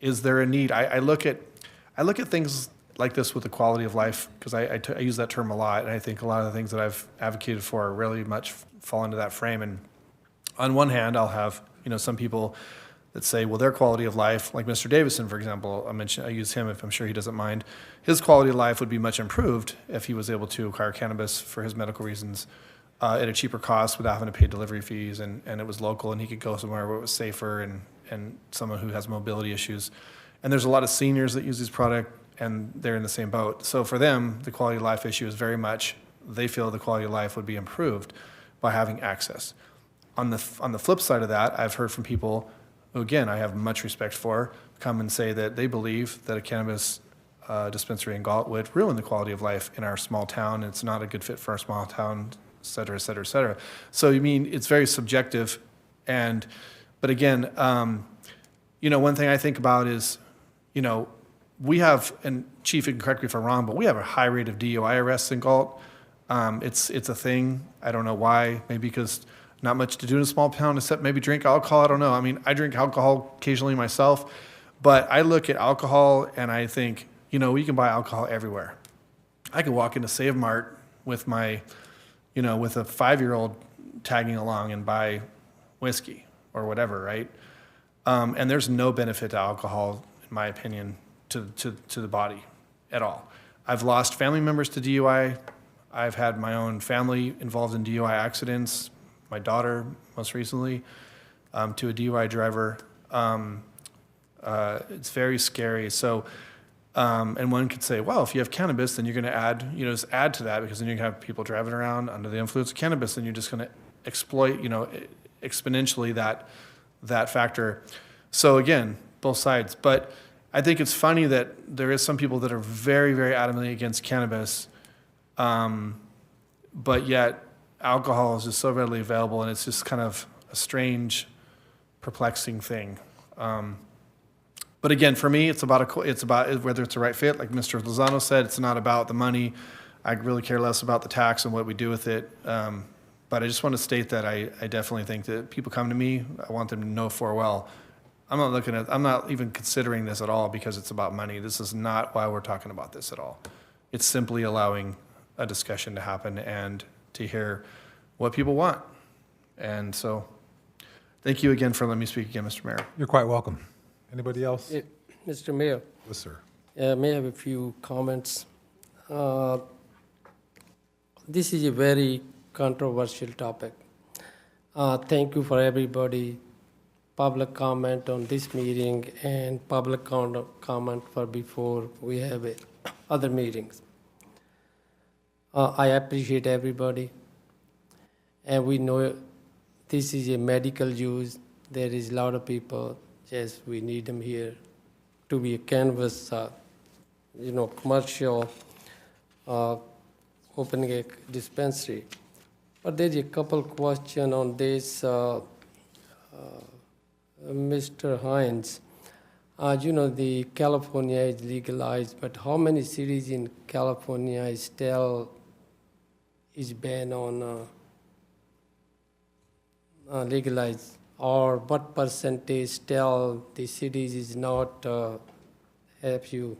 is there a need? I look at things like this with the quality of life, because I use that term a lot, and I think a lot of the things that I've advocated for really much fall into that frame. And on one hand, I'll have some people that say, well, their quality of life, like Mr. Davison, for example, I use him if I'm sure he doesn't mind. His quality of life would be much improved if he was able to acquire cannabis for his medical reasons at a cheaper cost without having to pay delivery fees, and it was local, and he could go somewhere where it was safer, and someone who has mobility issues. And there's a lot of seniors that use this product, and they're in the same boat. So for them, the quality of life issue is very much, they feel the quality of life would be improved by having access. On the flip side of that, I've heard from people who, again, I have much respect for, come and say that they believe that a cannabis dispensary in Galt would ruin the quality of life in our small town. It's not a good fit for our small town, et cetera, et cetera, et cetera. So, it's very subjective. But again, one thing I think about is, we have, and Chief, you can correct me if I'm wrong, but we have a high rate of DUI arrests in Galt. It's a thing. I don't know why. Maybe because not much to do in a small town except maybe drink alcohol. I don't know. I drink alcohol occasionally myself, but I look at alcohol and I think, we can buy alcohol everywhere. I could walk into Save Mart with my, with a 5-year-old tagging along and buy whiskey or whatever, right? And there's no benefit to alcohol, in my opinion, to the body at all. I've lost family members to DUI. I've had my own family involved in DUI accidents. My daughter, most recently, to a DUI driver. It's very scary. So, and one could say, well, if you have cannabis, then you're going to add, just add to that, because then you're going to have people driving around under the influence of cannabis, and you're just going to exploit, exponentially that factor. So again, both sides. But I think it's funny that there is some people that are very, very adamantly against cannabis, but yet alcohol is just so readily available, and it's just kind of a strange, perplexing thing. But again, for me, it's about whether it's the right fit. Like Mr. Lozano said, it's not about the money. I really care less about the tax and what we do with it. But I just want to state that I definitely think that people come to me, I want them to know full well, I'm not even considering this at all because it's about money. This is not why we're talking about this at all. It's simply allowing a discussion to happen and to hear what people want. And so, thank you again for letting me speak again, Mr. Mayor. You're quite welcome. Anybody else? Mr. Mayor, Yes, sir. may I have a few comments? This is a very controversial topic. Thank you for everybody, public comment on this meeting and public comment for before we have other meetings. I appreciate everybody. And we know this is a medical use. There is a lot of people, yes, we need them here to be a canvas, commercial, opening a dispensary. But there's a couple questions on this, Mr. Hines. The California is legalized, but how many cities in California is still banned on legalized? Or what percentage still the cities is not have you?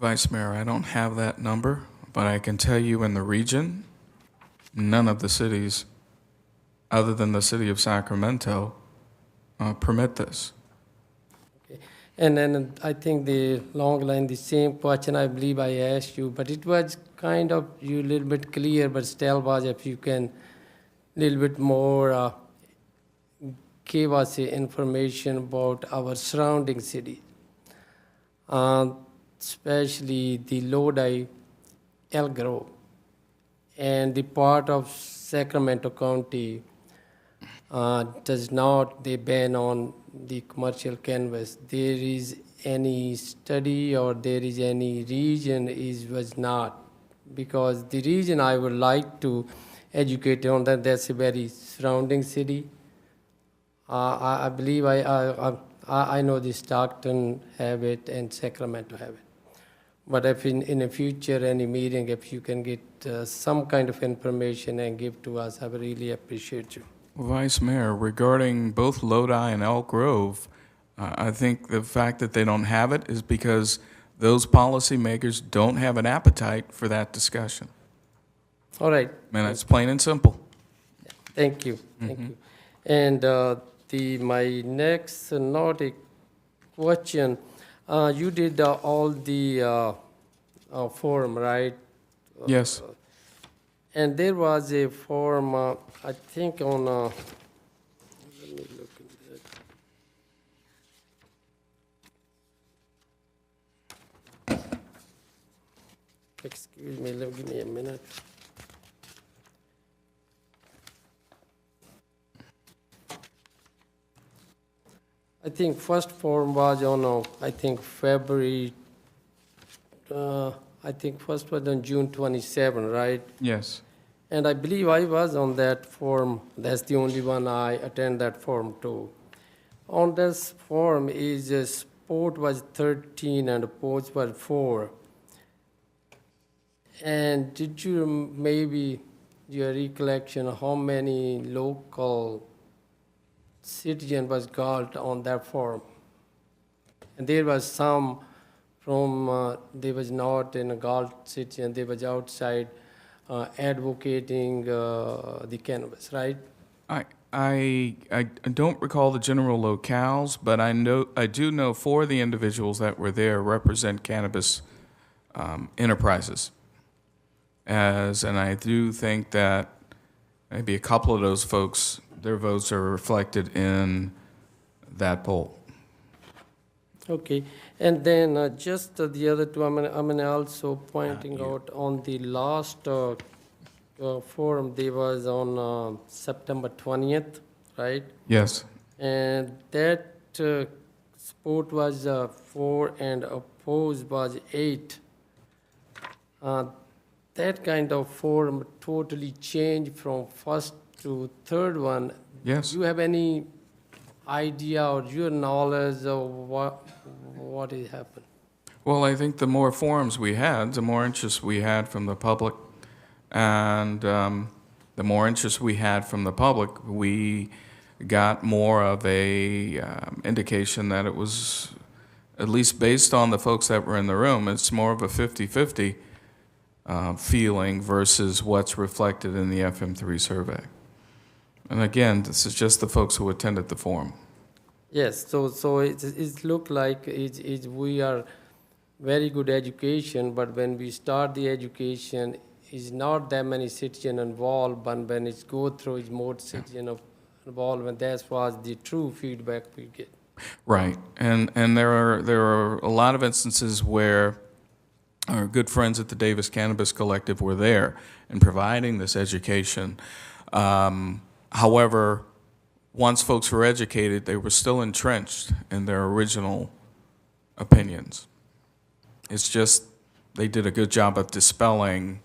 Vice Mayor, I don't have that number, but I can tell you in the region, none of the cities, other than the city of Sacramento, permit this. Okay. And then I think the long line, the same question I believe I asked you, but it was kind of you a little bit clear, but still was if you can a little bit more give us information about our surrounding cities, especially the Lodi, El Grove, and the part of Sacramento County does not, they ban on the commercial cannabis. There is any study or there is any region was not, because the region I would like to educate on that's a very surrounding city. I believe I know the Stockton have it and Sacramento have it. But if in the future, any meeting, if you can get some kind of information and give to us, I would really appreciate you. Vice Mayor, regarding both Lodi and Elk Grove, I think the fact that they don't have it is because those policymakers don't have an appetite for that discussion. All right. And it's plain and simple. Thank you. Thank you. And my next question, you did all the form, right? Yes. And there was a form, I think on, let me look at that. Excuse me, give me a minute. I think first form was on, I think February, I think first was on June 27, right? Yes. And I believe I was on that form. That's the only one I attend that form too. On this form is sport was 13 and sports was 4. And did you maybe your recollection how many local citizen was Galt on that form? And there was some from, they was not in a Galt citizen, they was outside advocating the cannabis, right? I don't recall the general locales, but I do know 4 of the individuals that were there represent cannabis enterprises. And I do think that maybe a couple of those folks, their votes are reflected in that poll. Okay, and then just the other two, I'm also pointing out on the last forum, they was on September 20th, right? Yes. And that support was 4 and opposed was 8. That kind of form totally changed from first to third one. Yes. Do you have any idea or your knowledge of what has happened? Well, I think the more forums we had, the more interest we had from the public, and the more interest we had from the public, we got more of a indication that it was, at least based on the folks that were in the room, it's more of a 50-50 feeling versus what's reflected in the FM3 survey. And again, this is just the folks who attended the forum. Yes, so it look like we are very good education, but when we start the education, is not that many citizens involved, but when it go through, it's more citizens involved, and that was the true feedback we get. Right, and there are a lot of instances where our good friends at the Davis Cannabis Collective were there in providing this education. However, once folks were educated, they were still entrenched in their original opinions. It's just they did a good job of dispelling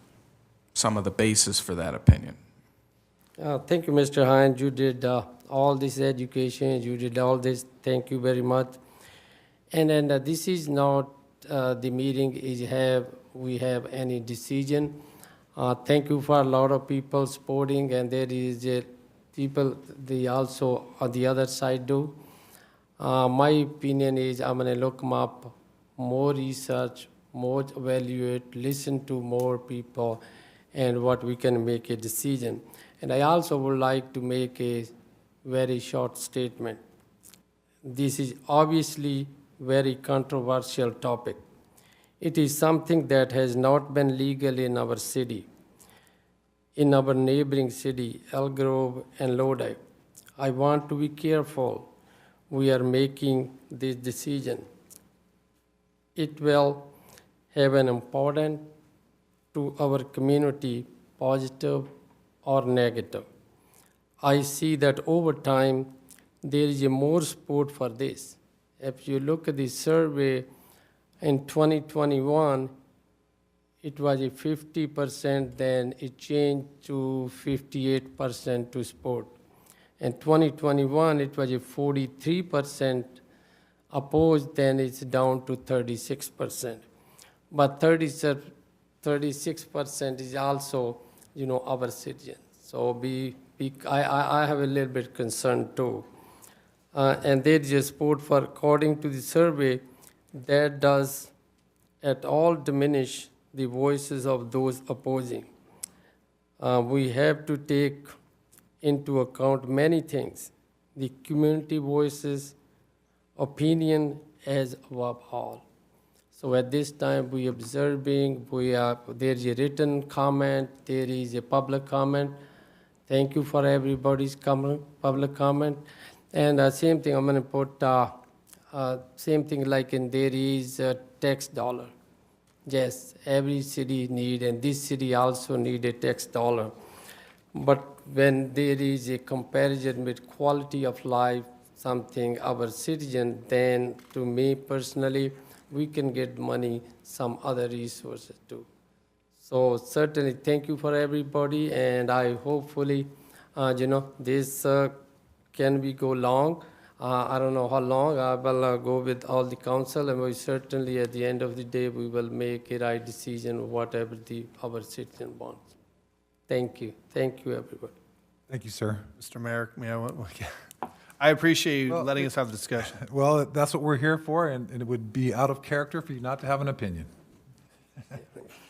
some of the basis for that opinion. Thank you, Mr. Hines. You did all this education. You did all this. Thank you very much. And then this is not the meeting we have any decision. Thank you for a lot of people supporting, and there is people they also on the other side do. My opinion is I'm gonna look them up, more research, more evaluate, listen to more people, and what we can make a decision. And I also would like to make a very short statement. This is obviously very controversial topic. It is something that has not been legal in our city, in our neighboring city, Elk Grove and Lodi. I want to be careful we are making this decision. It will have an importance to our community, positive or negative. I see that over time, there is a more support for this. If you look at the survey in 2021, it was a 50%, then it changed to 58% to support. In 2021, it was a 43% opposed, then it's down to 36%. But 36% is also, our citizens. So I have a little bit concern too. And there is a support for, according to the survey, that does at all diminish the voices of those opposing. We have to take into account many things, the community voices, opinion as above all. So at this time, we observing, there is a written comment, there is a public comment. Thank you for everybody's public comment. And same thing, I'm gonna put, same thing like there is a tax dollar. Yes, every city need, and this city also need a tax dollar. But when there is a comparison with quality of life, something our citizen, then to me personally, we can get money, some other resources too. So certainly, thank you for everybody, and I hopefully, this can we go long. I don't know how long. I will go with all the council, and we certainly, at the end of the day, we will make a right decision, whatever our citizen wants. Thank you. Thank you, everybody. Thank you, sir. Mr. Mayor, I appreciate you letting us have the discussion. Well, that's what we're here for, and it would be out of character for you not to have an opinion.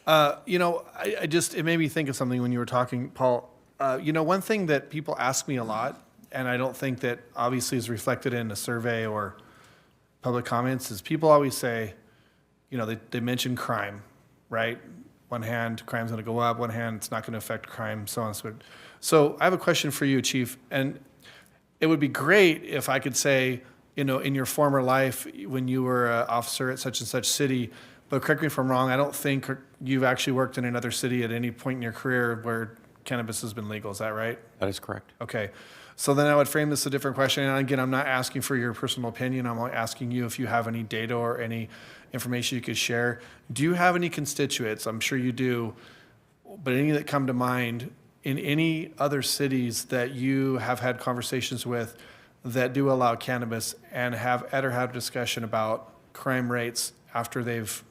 It made me think of something when you were talking, Paul. One thing that people ask me a lot, and I don't think that obviously is reflected in a survey or public comments, is people always say, they mention crime, right? One hand, crime's gonna go up, one hand, it's not gonna affect crime, so on and so forth. So I have a question for you, Chief, and it would be great if I could say, in your former life, when you were an officer at such and such city, but correct me if I'm wrong, I don't think you've actually worked in another city at any point in your career where cannabis has been legal, is that right? That is correct. Okay. So then I would frame this a different question. And again, I'm not asking for your personal opinion. I'm asking you if you have any data or any information you could share. Do you have any constituents? I'm sure you do, but any that come to mind in any other cities that you have had conversations with that do allow cannabis and have ever had a discussion about crime rates after they've,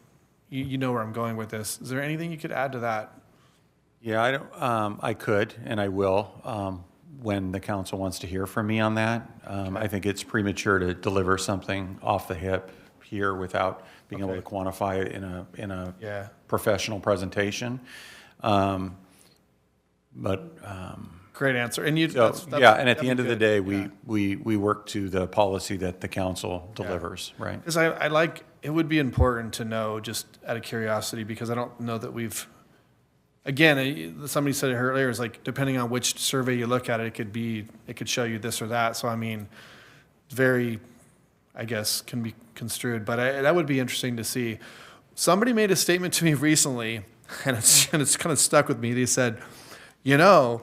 you know where I'm going with this. Is there anything you could add to that? Yeah, I could, and I will, when the council wants to hear from me on that. I think it's premature to deliver something off the hip here without being able to quantify it in a Yeah. professional presentation. Great answer. And you, So, that's- yeah, and at the that'd end be of the good. day, we work to the policy that the council delivers, right? Because I like, it would be important to know, just out of curiosity, because I don't know that we've, again, somebody said it earlier, is like, depending on which survey you look at, it could show you this or that. So I mean, very, I guess, can be construed, but that would be interesting to see. Somebody made a statement to me recently, and it's kind of stuck with me. They said, you know,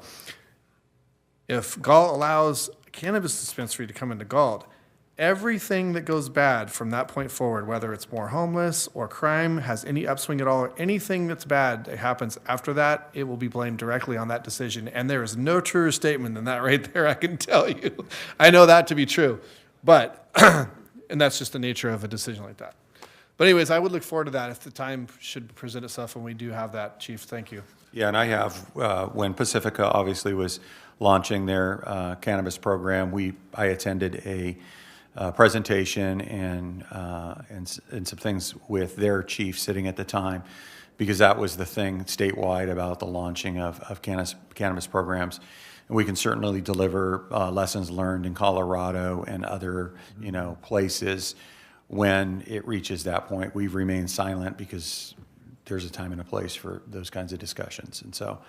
if Galt allows a cannabis dispensary to come into Galt, everything that goes bad from that point forward, whether it's more homeless or crime has any upswing at all, or anything that's bad that happens after that, it will be blamed directly on that decision. And there is no truer statement than that right there, I can tell you. I know that to be true, but, and that's just the nature of a decision like that. But anyways, I would look forward to that if the time should present itself and we do have that, Chief. Thank you. Yeah, and I have, when Pacifica obviously was launching their cannabis program, I attended a presentation and some things with their chief sitting at the time, because that was the thing statewide about the launching of cannabis programs. And we can certainly deliver lessons learned in Colorado and other, places when it reaches that point. We've remained silent because there's a time and a place for those kinds of discussions. And so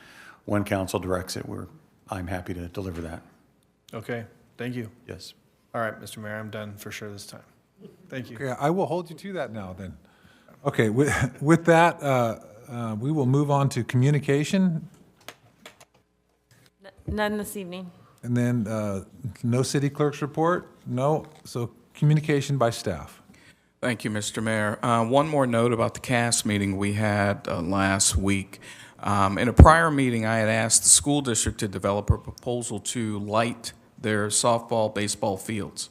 when council directs it, I'm happy to deliver that. Okay, thank you. Yes. All right, Mr. Mayor, I'm done for sure this time. Thank you. Okay, I will hold you to that now then. Okay, with that, we will move on to communication, None this evening. and then no city clerk's report? No, so communication by staff. Thank you, Mr. Mayor. One more note about the CAS meeting we had last week. In a prior meeting, I had asked the school district to develop a proposal to light their softball, baseball fields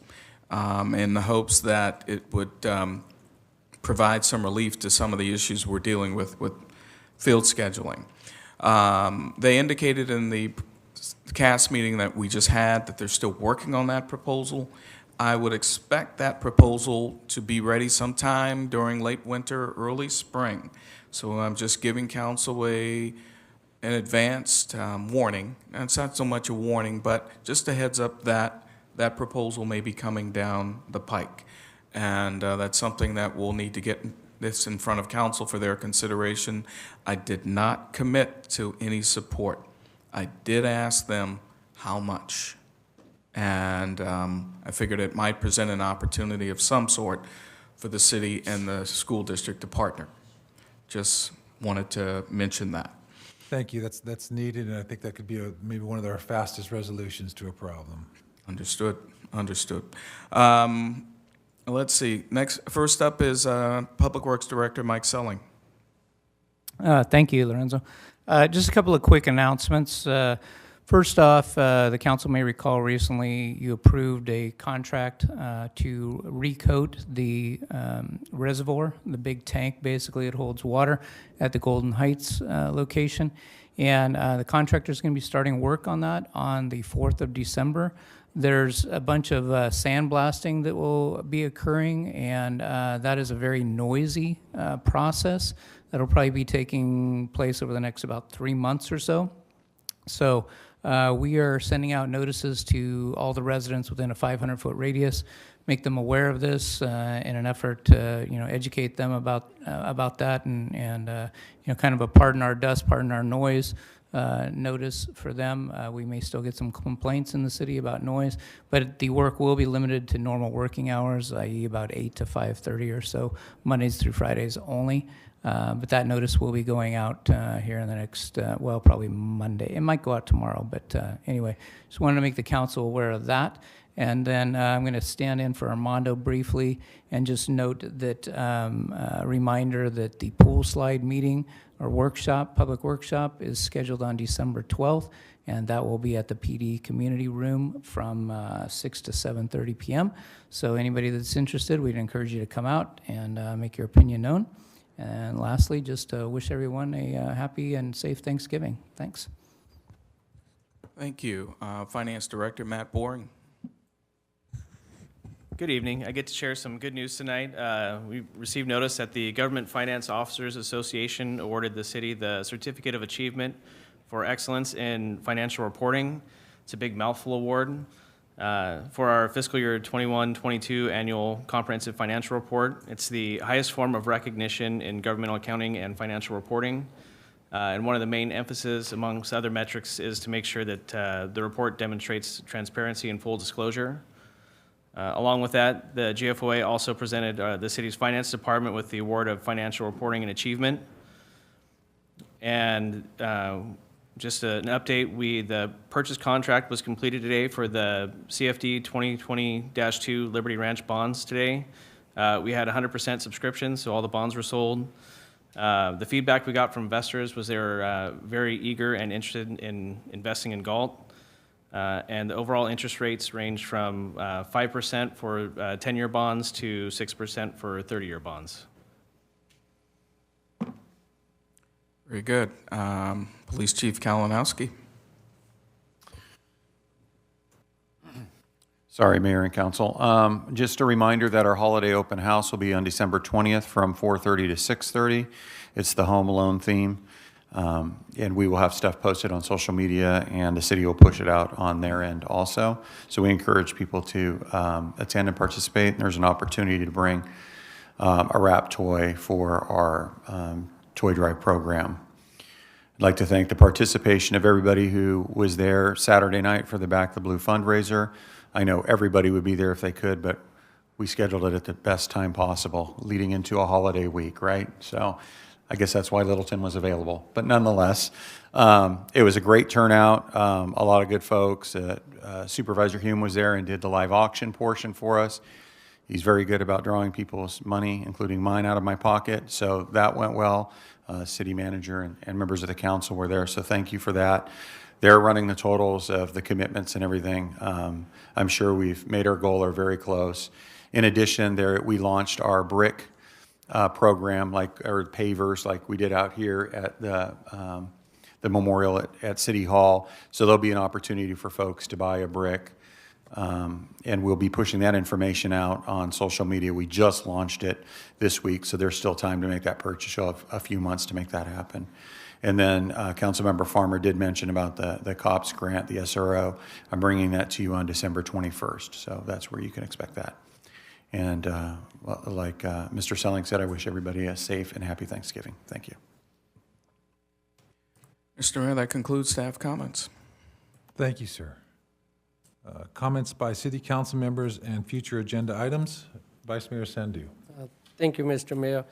in the hopes that it would provide some relief to some of the issues we're dealing with field scheduling. They indicated in the CAS meeting that we just had that they're still working on that proposal. I would expect that proposal to be ready sometime during late winter, early spring. So I'm just giving council an advanced warning. And it's not so much a warning, but just a heads up that that proposal may be coming down the pike. And that's something that we'll need to get this in front of council for their consideration. I did not commit to any support. I did ask them how much. And I figured it might present an opportunity of some sort for the city and the school district to partner. Just wanted to mention that. Thank you, that's needed, and I think that could be maybe one of our fastest resolutions to a problem. Understood. Let's see. First up is Public Works Director Mike Selling. Thank you, Lorenzo. Just a couple of quick announcements. First off, the council may recall recently you approved a contract to recoat the reservoir, the big tank basically it holds water at the Golden Heights location. And the contractor is going to be starting work on that on the 4th of December. There's a bunch of sandblasting that will be occurring, and that is a very noisy process that'll probably be taking place over the next about 3 months or so. So we are sending out notices to all the residents within a 500-foot radius, make them aware of this in an effort to educate them about that and kind of a pardon our dust, pardon our noise notice for them. We may still get some complaints in the city about noise, but the work will be limited to normal working hours, i.e. about 8 to 5:30 or so, Mondays through Fridays only. But that notice will be going out here in the next, well, probably Monday. It might go out tomorrow, but anyway, just wanted to make the council aware of that. And then I'm going to stand in for Armando briefly and just note that a reminder that the pool slide meeting or workshop, public workshop, is scheduled on December 12th, and that will be at the PD Community Room from 6 to 7:30 p.m. So anybody that's interested, we'd encourage you to come out and make your opinion known. And lastly, just wish everyone a happy and safe Thanksgiving. Thanks. Thank you. Finance Director Matt Boring. Good evening. I get to share some good news tonight. We received notice that the Government Finance Officers Association awarded the city the Certificate of Achievement for Excellence in Financial Reporting. It's a big mouthful award. For our fiscal year 21-22 annual comprehensive financial report. It's the highest form of recognition in governmental accounting and financial reporting. And one of the main emphasis amongst other metrics is to make sure that the report demonstrates transparency and full disclosure. Along with that, the GFOA also presented the city's finance department with the award of financial reporting and achievement. And just an update, the purchase contract was completed today for the CFD 2020-2 Liberty Ranch bonds today. We had 100% subscription, so all the bonds were sold. The feedback we got from investors was they were very eager and interested in investing in Galt. And the overall interest rates range from 5% for 10-year bonds to 6% for 30-year bonds. Very good. Police Chief Kalinowski. Sorry, Mayor and Council. Just a reminder that our holiday open house will be on December 20th from 4:30 to 6:30. It's the Home Alone theme. And we will have stuff posted on social media, and the city will push it out on their end also. So we encourage people to attend and participate. And there's an opportunity to bring a wrap toy for our toy drive program. I'd like to thank the participation of everybody who was there Saturday night for the Back the Blue fundraiser. I know everybody would be there if they could, but we scheduled it at the best time possible, leading into a holiday week, right? So I guess that's why Littleton was available. But nonetheless, it was a great turnout, a lot of good folks. Supervisor Hume was there and did the live auction portion for us. He's very good about drawing people's money, including mine, out of my pocket. So that went well. City manager and members of the council were there, so thank you for that. They're running the totals of the commitments and everything. I'm sure we've made our goal or very close. In addition, we launched our brick program, or pavers, like we did out here at the memorial at City Hall. So there'll be an opportunity for folks to buy a brick, and we'll be pushing that information out on social media. We just launched it this week, so there's still time to make that purchase. You'll have a few months to make that happen. And then Councilmember Farmer did mention about the COPS grant, the SRO. I'm bringing that to you on December 21st, so that's where you can expect that. And like Mr. Selling said, I wish everybody a safe and happy Thanksgiving. Thank you. Mr. Mayor, that concludes staff comments. Thank you, sir. Comments by city council members and future agenda items. Vice Mayor Sandhu. Thank you, Mr. Mayor.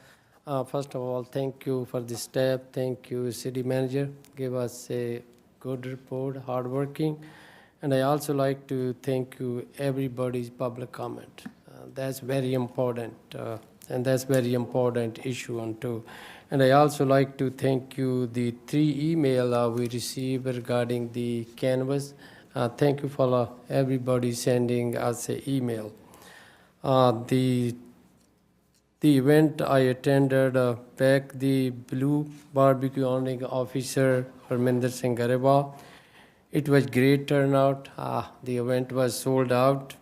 First of all, thank you for this step. Thank you, city manager. Give us a good report, hardworking. And I also like to thank you everybody's public comment. That's very important, and that's very important issue on too. And I also like to thank you the 3 email we received regarding the canvas. Thank you for everybody sending us an email. The event I attended, Back the Blue Barbecue Honoring Officer Harminder Singh Gareba. It was great turnout. The event was sold out.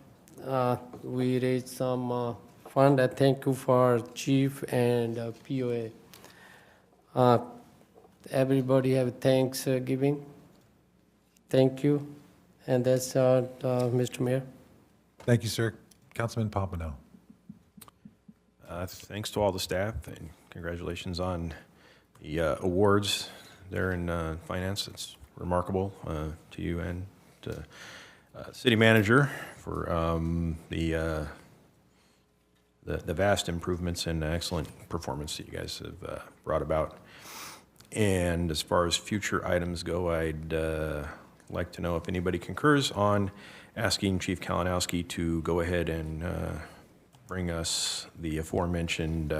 We raised some fund. I thank you for Chief and POA. Everybody have Thanksgiving. Thank you. And that's Mr. Mayor. Thank you, sir. Councilman Pompano. Thanks to all the staff, and congratulations on the awards there in finance. It's remarkable to you and to city manager for the vast improvements and excellent performance that you guys have brought about. And as far as future items go, I'd like to know if anybody concurs on asking Chief Kalinowski to go ahead and bring us the aforementioned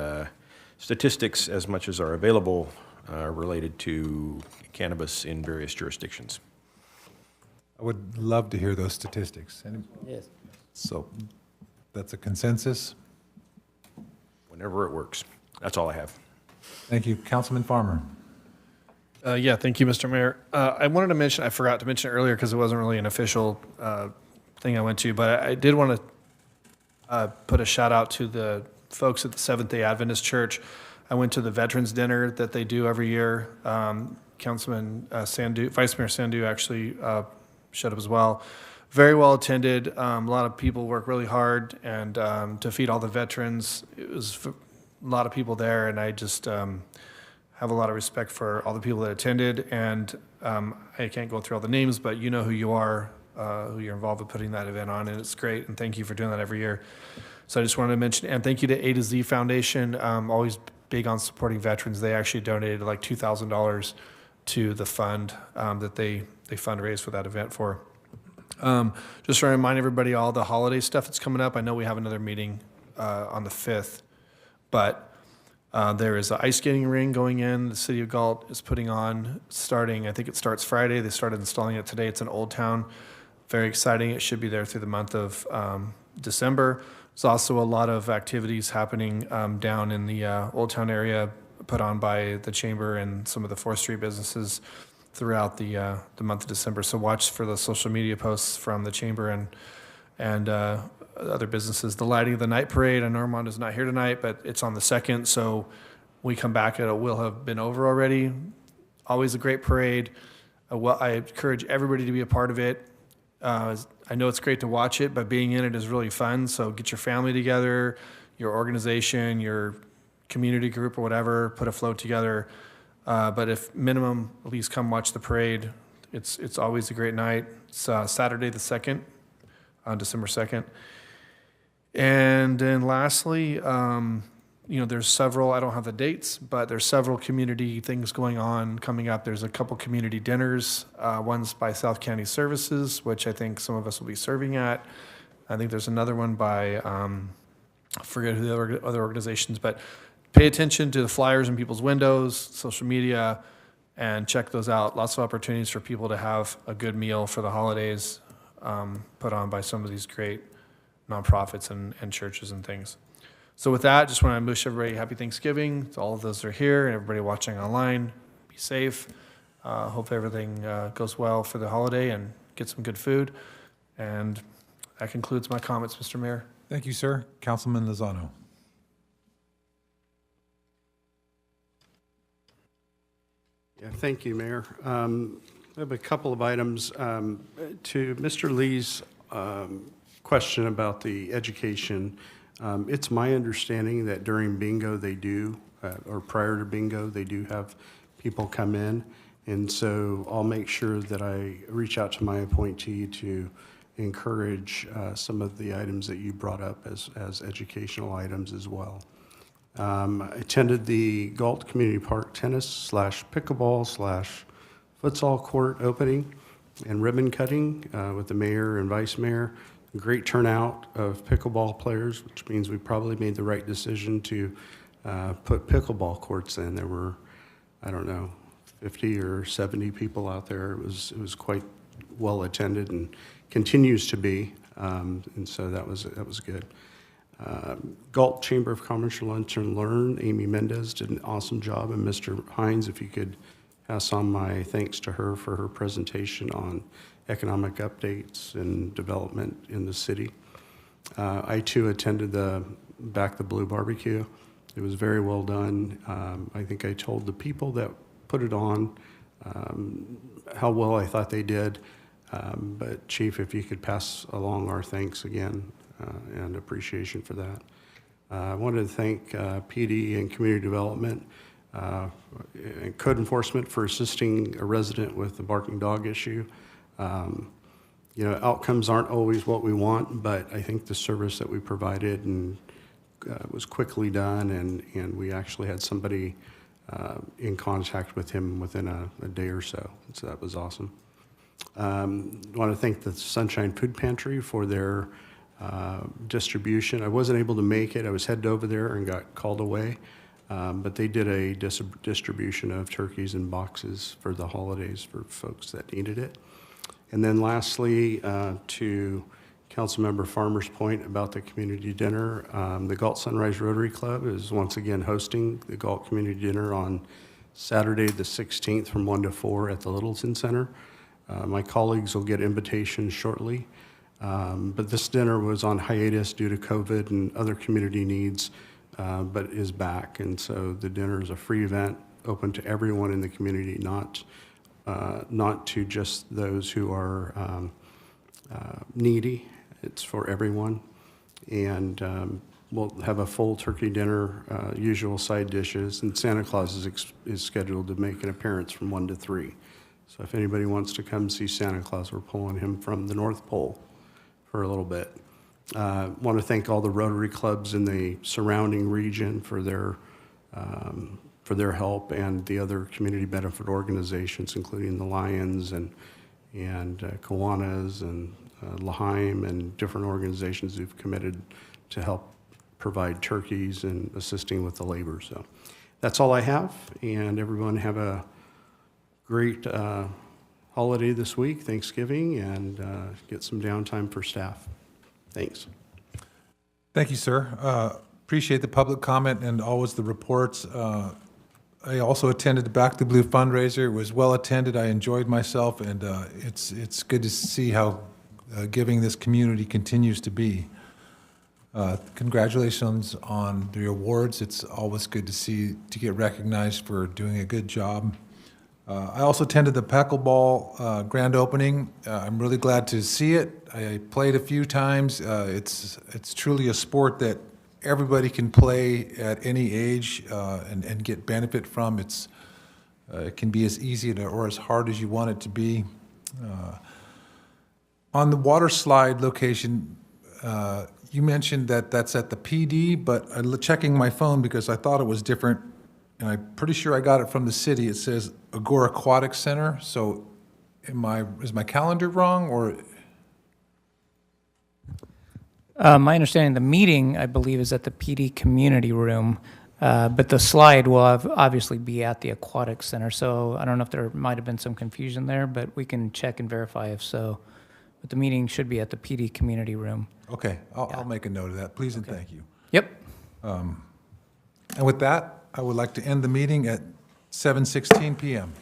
statistics as much as are available related to cannabis in various jurisdictions. I would love to hear those statistics. Yes. So that's a consensus. Whenever it works. That's all I have. Thank you. Councilman Farmer. Yeah, thank you, Mr. Mayor. I wanted to mention, I forgot to mention it earlier because it wasn't really an official thing I went to, but I did want to put a shout out to the folks at the Seventh-day Adventist Church. I went to the Veterans Dinner that they do every year. Councilman Sandu, Vice Mayor Sandu actually showed up as well. Very well attended. A lot of people work really hard, and to feed all the veterans, it was a lot of people there, and I just have a lot of respect for all the people that attended. And I can't go through all the names, but you know who you are, who you're involved with putting that event on, and it's great. And thank you for doing that every year. So I just wanted to mention, and thank you to A to Z Foundation, always big on supporting veterans. They actually donated like $2,000 to the fund that they fundraised for that event for. Just to remind everybody, all the holiday stuff that's coming up. I know we have another meeting on the 5th, but there is an ice skating ring going in. The city of Galt is putting on, starting, I think it starts Friday. They started installing it today. It's in Old Town. Very exciting. It should be there through the month of December. There's also a lot of activities happening down in the Old Town area put on by the Chamber and some of the 4th Street businesses throughout the month of December. So watch for the social media posts from the Chamber and other businesses. The lighting of the night parade, I know Armando's not here tonight, but it's on the 2nd, so when we come back, it will have been over already. Always a great parade. I encourage everybody to be a part of it. I know it's great to watch it, but being in it is really fun, so get your family together, your organization, your community group or whatever, put a float together. But if minimum, at least come watch the parade. It's always a great night. It's Saturday the 2nd, on December 2nd. And then lastly, there's several, I don't have the dates, but there's several community things going on coming up. There's a couple community dinners. One's by South County Services, which I think some of us will be serving at. I think there's another one by, I forget who the other organizations, but pay attention to the flyers in people's windows, social media, and check those out. Lots of opportunities for people to have a good meal for the holidays, put on by some of these great nonprofits and churches and things. So with that, just want to wish everybody happy Thanksgiving to all of those that are here and everybody watching online. Be safe. Hope everything goes well for the holiday and get some good food. And that concludes my comments, Mr. Mayor. Thank you, sir. Councilman Lozano. Yeah, thank you, Mayor. I have a couple of items. To Mr. Lee's question about the education, it's my understanding that during bingo they do, or prior to bingo, they do have people come in. And so I'll make sure that I reach out to my appointee to encourage some of the items that you brought up as educational items as well. I attended the Galt Community Park tennis / pickleball / futsal court opening and ribbon cutting with the mayor and vice mayor. Great turnout of pickleball players, which means we probably made the right decision to put pickleball courts in. There were, I don't know, 50 or 70 people out there. It was quite well attended and continues to be, and so that was good. Galt Chamber of Commerce Lunch and Learn, Amy Mendez did an awesome job, and Mr. Hines, if you could pass on my thanks to her for her presentation on economic updates and development in the city. I too attended the Back the Blue barbecue. It was very well done. I think I told the people that put it on how well I thought they did. But Chief, if you could pass along our thanks again and appreciation for that. I wanted to thank PD and Community Development. and code enforcement for assisting a resident with the barking dog issue. You know, outcomes aren't always what we want, but I think the service that we provided and was quickly done, and we actually had somebody in contact with him within a day or so. So that was awesome. I want to thank the Sunshine Food Pantry for their distribution. I wasn't able to make it. I was headed over there and got called away. But they did a distribution of turkeys in boxes for the holidays for folks that needed it. And then lastly, to Councilmember Farmer's point about the community dinner, the Galt Sunrise Rotary Club is once again hosting the Galt Community Dinner on Saturday the 16th from 1 to 4 at the Littleton Center. My colleagues will get invitations shortly, but this dinner was on hiatus due to COVID and other community needs, but is back. And so the dinner is a free event, open to everyone in the community, not to just those who are needy. It's for everyone. And we'll have a full turkey dinner, usual side dishes, and Santa Claus is scheduled to make an appearance from 1 to 3. So if anybody wants to come see Santa Claus, we're pulling him from the North Pole for a little bit. Want to thank all the Rotary clubs in the surrounding region for their help, and the other community benefit organizations, including the Lions and Kiwanis and L'Haim and different organizations who've committed to help provide turkeys and assisting with the labor. So that's all I have, and everyone have a great holiday this week, Thanksgiving, and get some downtime for staff. Thanks. Thank you, sir. Appreciate the public comment and always the reports. I also attended the Back to Blue fundraiser. It was well attended. I enjoyed myself, and it's good to see how giving this community continues to be. Congratulations on the awards. It's always good to get recognized for doing a good job. I also attended the pickleball grand opening. I'm really glad to see it. I played a few times. It's truly a sport that everybody can play at any age and get benefit from. It can be as easy or as hard as you want it to be. On the water slide location, you mentioned that that's at the PD, but checking my phone because I thought it was different, and I'm pretty sure I got it from the city. It says Agora Aquatic Center. So is my calendar wrong, or? My understanding, the meeting, I believe, is at the PD Community Room, but the slide will obviously be at the Aquatic Center. So I don't know if there might have been some confusion there, but we can check and verify if so. But the meeting should be at the PD Community Room. Okay, I'll make a note of that. Please and thank you. Yep. And with that, I would like to end the meeting at 7:16 p.m.